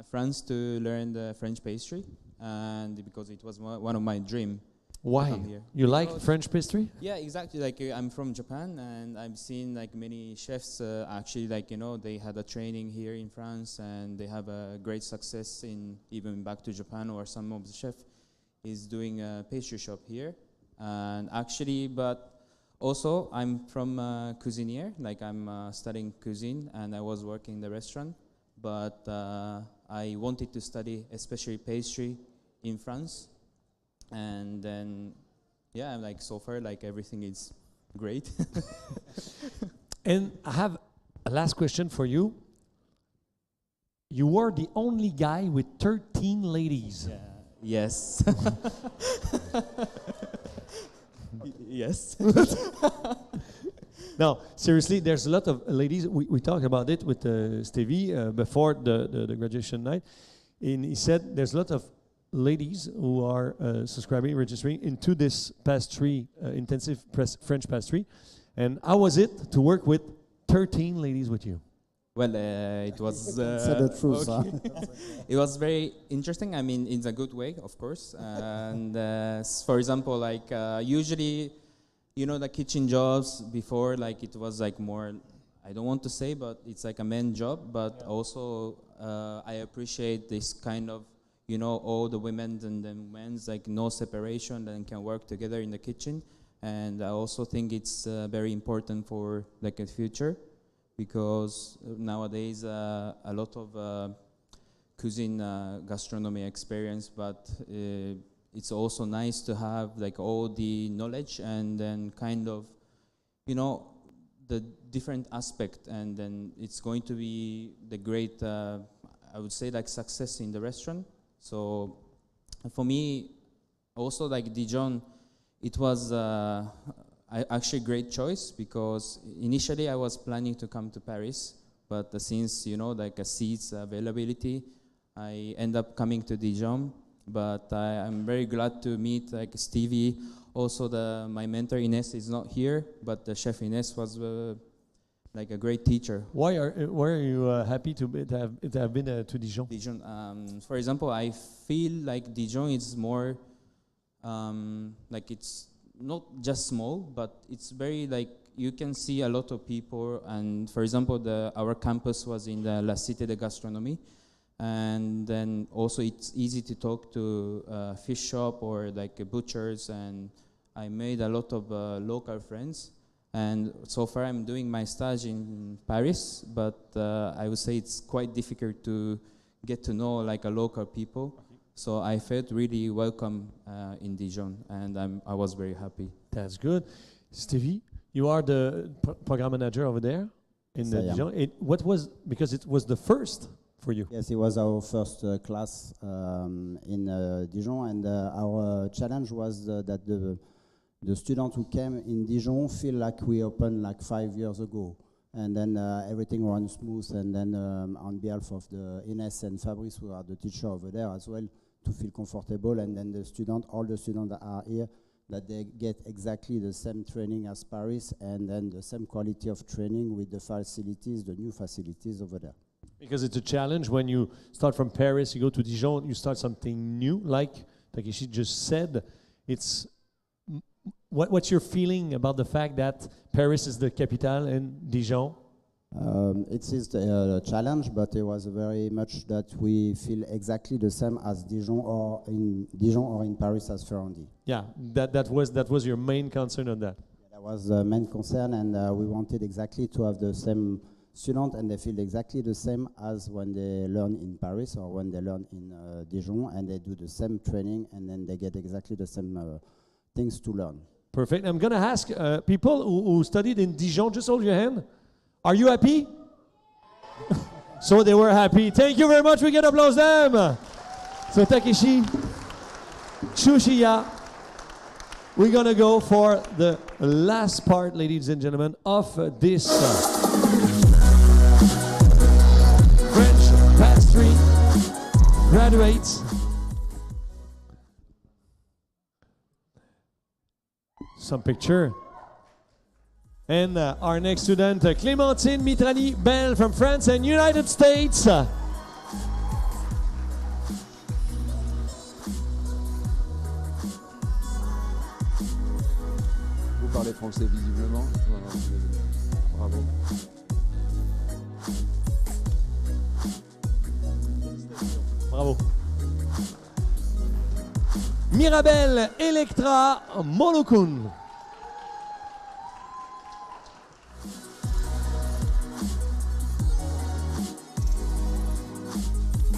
France to learn the French pastry, and because it was one of my dreams. Why? You like French pastry? Yeah, exactly. Like I'm from Japan, and I've seen like many chefs actually, like they had a training here in France, and they have a great success in even back to Japan, or some of the chef is doing a pastry shop here, and actually, but also I'm from Cuisinier, like I'm studying cuisine, and I was working in the restaurant, but I wanted to study especially pastry in France. And then, yeah, like so far, like everything is great. And I have a last question for you. You were the only guy with 13 ladies. Yeah. Yes. Yes. Now, seriously, there's a lot of ladies. We talked about it with Stevie before the graduation night. And he said there's a lot of ladies who are subscribing, registering into this pastry, intensive French pastry. And how was it to work with 13 ladies with you? Well, it was... Said the truth, okay. It was very interesting, I mean, in a good way, of course. And for example, like usually, the kitchen jobs before, like it was like more, I don't want to say, but it's like a man job. But also, I appreciate this kind of, all the women and the men's, like no separation, and can work together in the kitchen. And I also think it's very important for like a future, because nowadays a lot of cuisine gastronomy experience, but it's also nice to have like all the knowledge and then kind of, the different aspect, and then it's going to be the great, I would say, like success in the restaurant. So for me, also like Dijon, it was actually a great choice, because initially I was planning to come to Paris, but since, like a seats availability, I end up coming to Dijon. But I'm very glad to meet like Stevie. Also, my mentor Ines is not here, but the chef Ines was like a great teacher. Why are you happy to have been to Dijon? Dijon, for example, I feel like Dijon is more like it's not just small, but it's very like you can see a lot of people. And for example, our campus was in the La Cité de Gastronomie, and then also it's easy to talk to fish shop or like butchers, and I made a lot of local friends. And so far I'm doing my stage in Paris, but I would say it's quite difficult to get to know like a local people. Okay. So I felt really welcome in Dijon, and I was very happy. That's good. Stevie, you are the program manager over there in Dijon. Because it was the first for you. Yes, it was our first class in Dijon, and our challenge was that the students who came in Dijon feel like we opened like 5 years ago, and then everything runs smooth. And then on behalf of the Ines and Fabrice, who are the teacher over there as well, to feel comfortable. And then all the students that are here that they get exactly the same training as Paris and then the same quality of training with the facilities, the new facilities over there. Because it's a challenge when you start from Paris, you go to Dijon, you start something new, like Takeshi just said. It's what's your feeling about the fact that Paris is the capital and Dijon? It is a challenge, but it was very much that we feel exactly the same as Dijon or in Paris as Ferrandi. Yeah, that was your main concern on that. Yeah, that was the main concern, and we wanted exactly to have the same student, and they feel exactly the same as when they learn in Paris or when they learn in Dijon, and they do the same training, and then they get exactly the same things to learn. Perfect. I'm going to ask people who studied in Dijon, just hold your hand. Are you happy? So they were happy. Thank you very much. We can applause them. So Takeshi, Chushiya, we're going to go for the last part, ladies and gentlemen, of this French Pastry graduates. Some picture. And our next student, Clémentine Mitrani Bell from France and United States. Vous parlez français visiblement. Bravo. Bravo. Mirabelle Electra Molokun.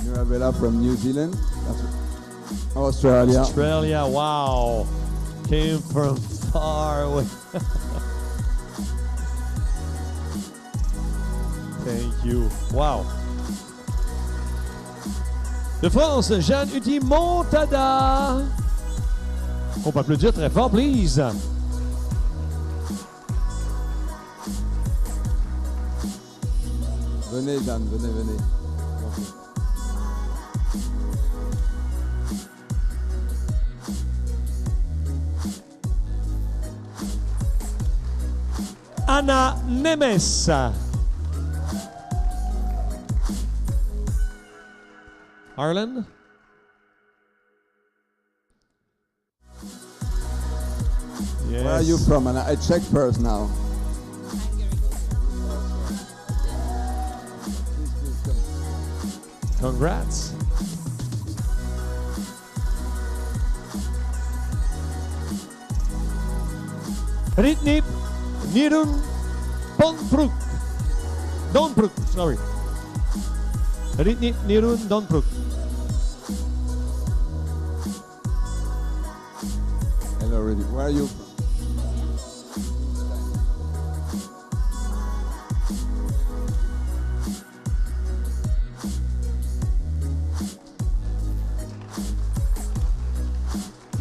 Mirabella from New Zealand. Australia. Australia, wow. Came from far away. Thank you. Wow. De France, Jeanne Uti Montada. On peut applaudir très fort, please. Venez, Jeanne, venez. Anna Nemes. Ireland. Yes. Where are you from? And I check first now. Congrats. Ritnip Nirun Donpruk. Donpruk, sorry. Ritnip Nirun Donpruk. Hello, Ritnip. Where are you from?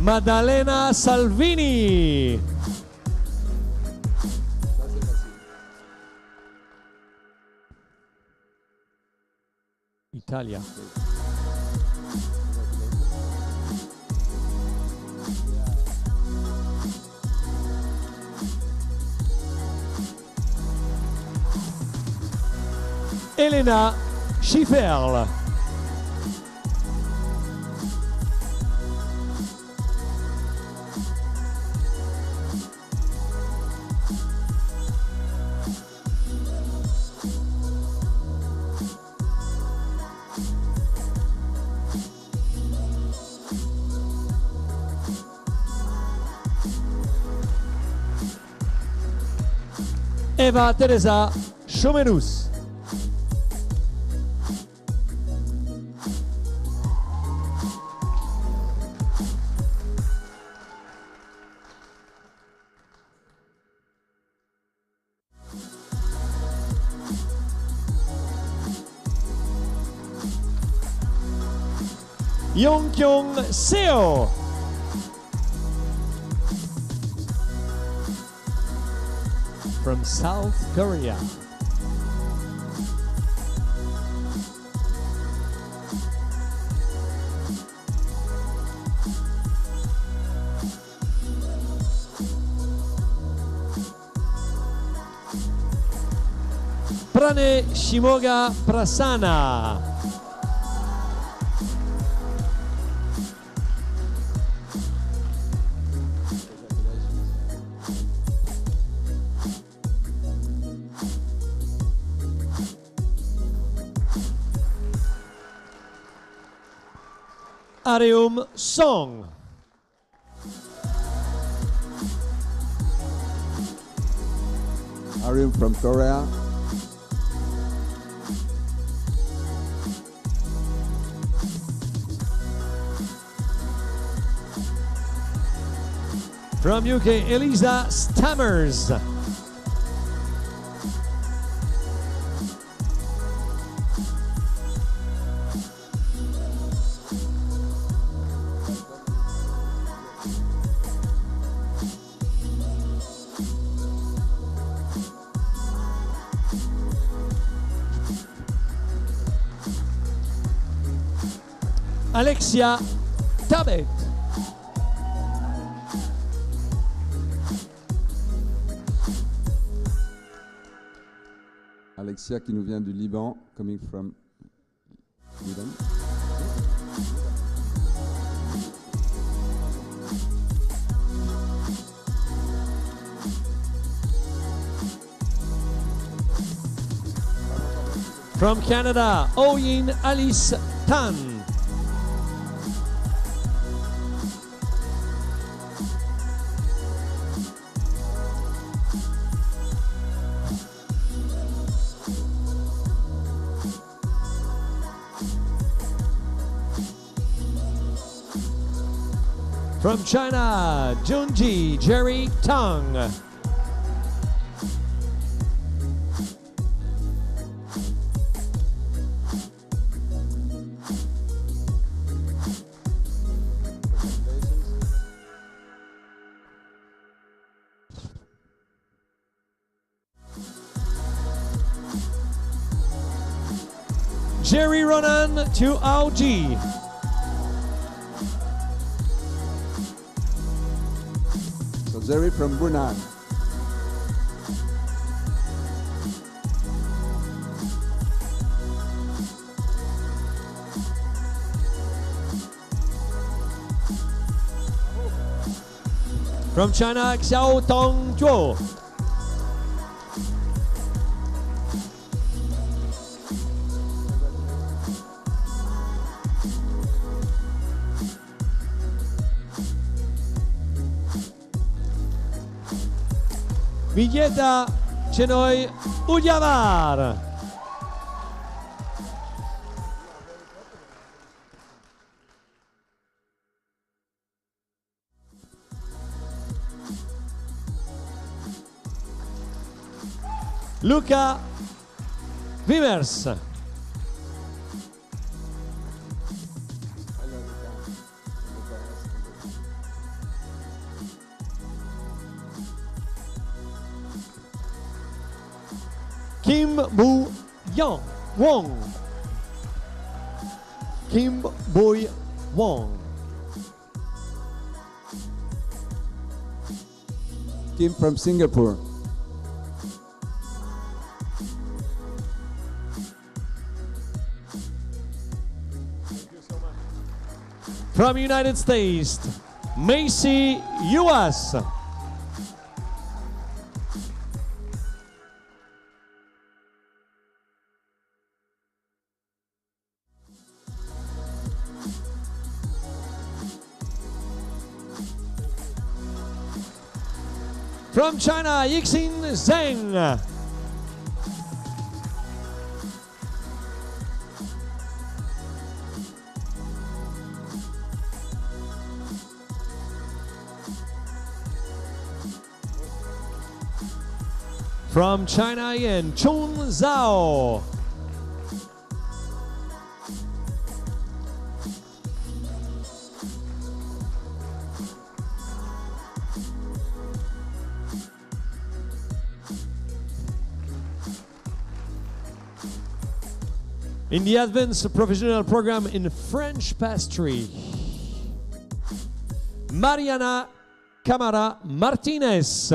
Maddalena Salvini. Italia. Elena Schifferl. Eva Teresa Chomenus. Yongkyung Seo. From South Korea. Prane Shimoga Prasanna. Areum Song. Areum from Korea. From UK, Elisa Stammers. Alexia Tabet. Alexia qui nous vient du Liban, coming from Liban. From Canada, Oyin Alice Tan. From China, Junji Jerry Tang. Jerry Ronan to Aoji. So Jerry from Bunan. From China, Xiao Tong Zhuo. Villeta Chenoy Ujavar. Luca Vimers. Kim Bu Yang Wong. Kim Boy Wong. Kim from Singapore. From United States, Macy US. From China, Yixin Zheng. From China, Yan Chun Zhao. In the advanced professional program in French pastry, Mariana Camara Martinez.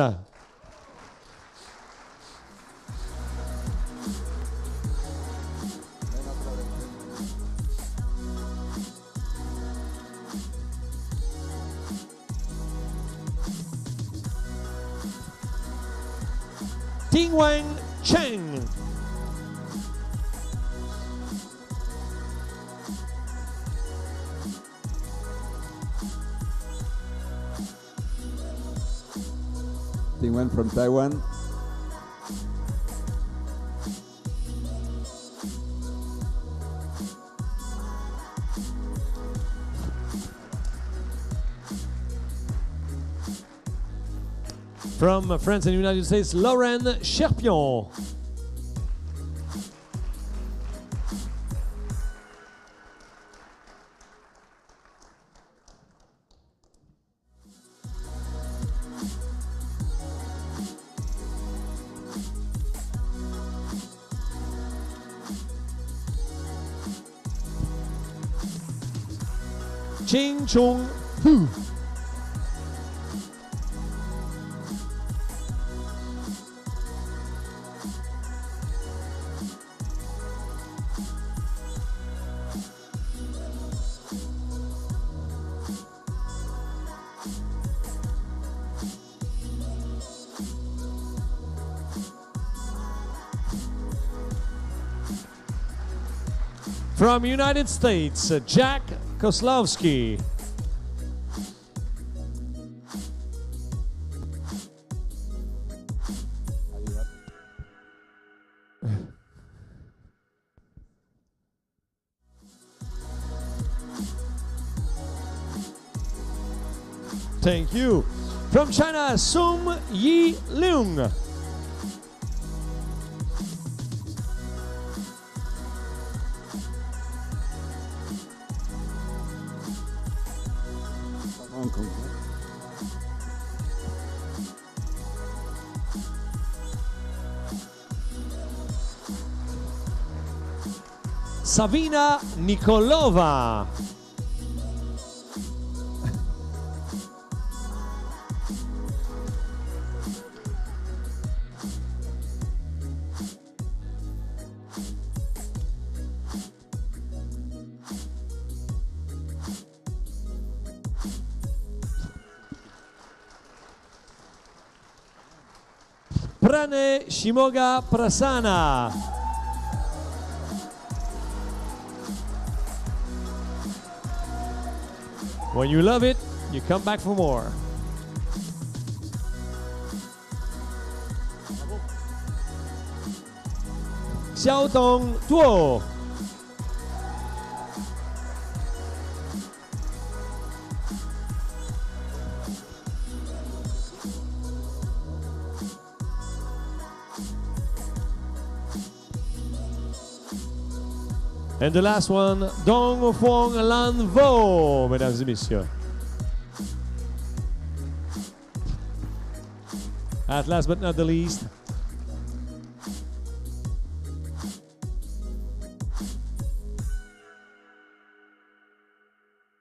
Tingwang Cheng. Tingwen from Taiwan. From France and the United States, Lauren Cherpion. Ching Chung Hu. From United States, Jack Koslowski. Thank you. From China, Sum Yi Leung. Savina Nikolova. Prane Shimoga Prasana. When you love it, you come back for more. Xiao Tong Tuo. And the last one, Dong Fong Lan Vo, mesdames et messieurs. At last but not the least,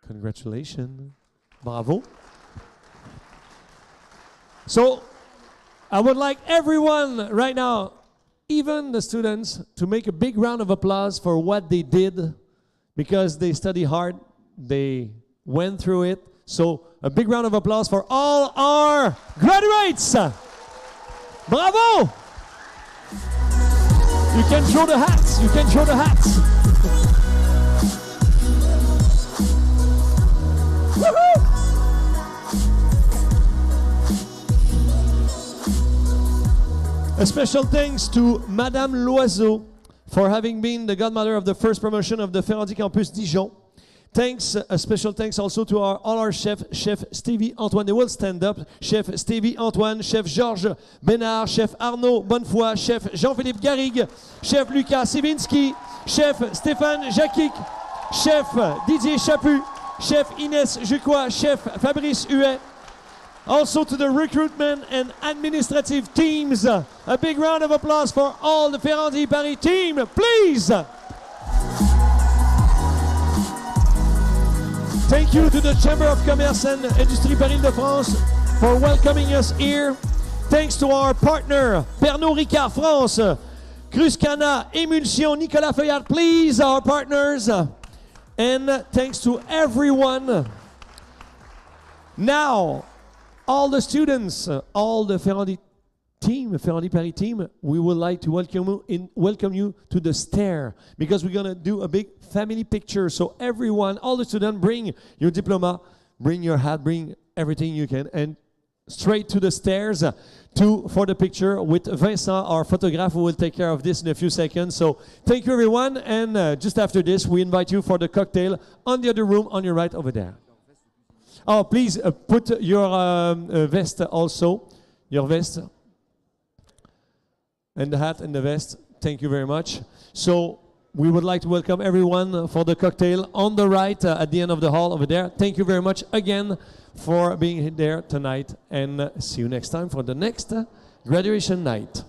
congratulations. Bravo. So, I would like everyone right now, even the students, to make a big round of applause for what they did, because they study hard, they went through it. So a big round of applause for all our graduates. Bravo! You can throw the hats, you can throw the hats. Woohoo! A special thanks to Madame Loiseau for having been the godmother of the first promotion of the FERRANDI Campus Dijon. Thanks, a special thanks also to all our chefs, Chef Stevie Antoine, they will stand up, Chef Stevie Antoine, Chef Georges Bénard, Chef Arnaud Bonnefoy, Chef Jean-Philippe Garrigue, Chef Lucas Sivinski, Chef Stéphane Jaquic, Chef Didier Chaput, Chef Inès Juquois, Chef Fabrice Huet. Also to the recruitment and administrative teams. A big round of applause for all the FERRANDI Paris team, please. Thank you to the Chamber of Commerce and Industrie Paris-de-France for welcoming us here. Thanks to our partner, Pernod Ricard France, Cruscana, Emulsion, Nicolas Feuillard, please, our partners. And thanks to everyone. Now, all the students, all the FERRANDI team, FERRANDI Paris team, we would like to welcome you to the stair because we're going to do a big family picture. So everyone, all the students, bring your diploma, bring your hat, bring everything you can, and straight to the stairs for the picture with Vincent, our photographer, who will take care of this in a few seconds. So thank you, everyone. And just after this, we invite you for the cocktail on the other room on your right over there. Oh, please put your vest also, your vest. And the hat and the vest. Thank you very much. So we would like to welcome everyone for the cocktail on the right at the end of the hall over there. Thank you very much again for being there tonight, and see you next time for the next graduation night.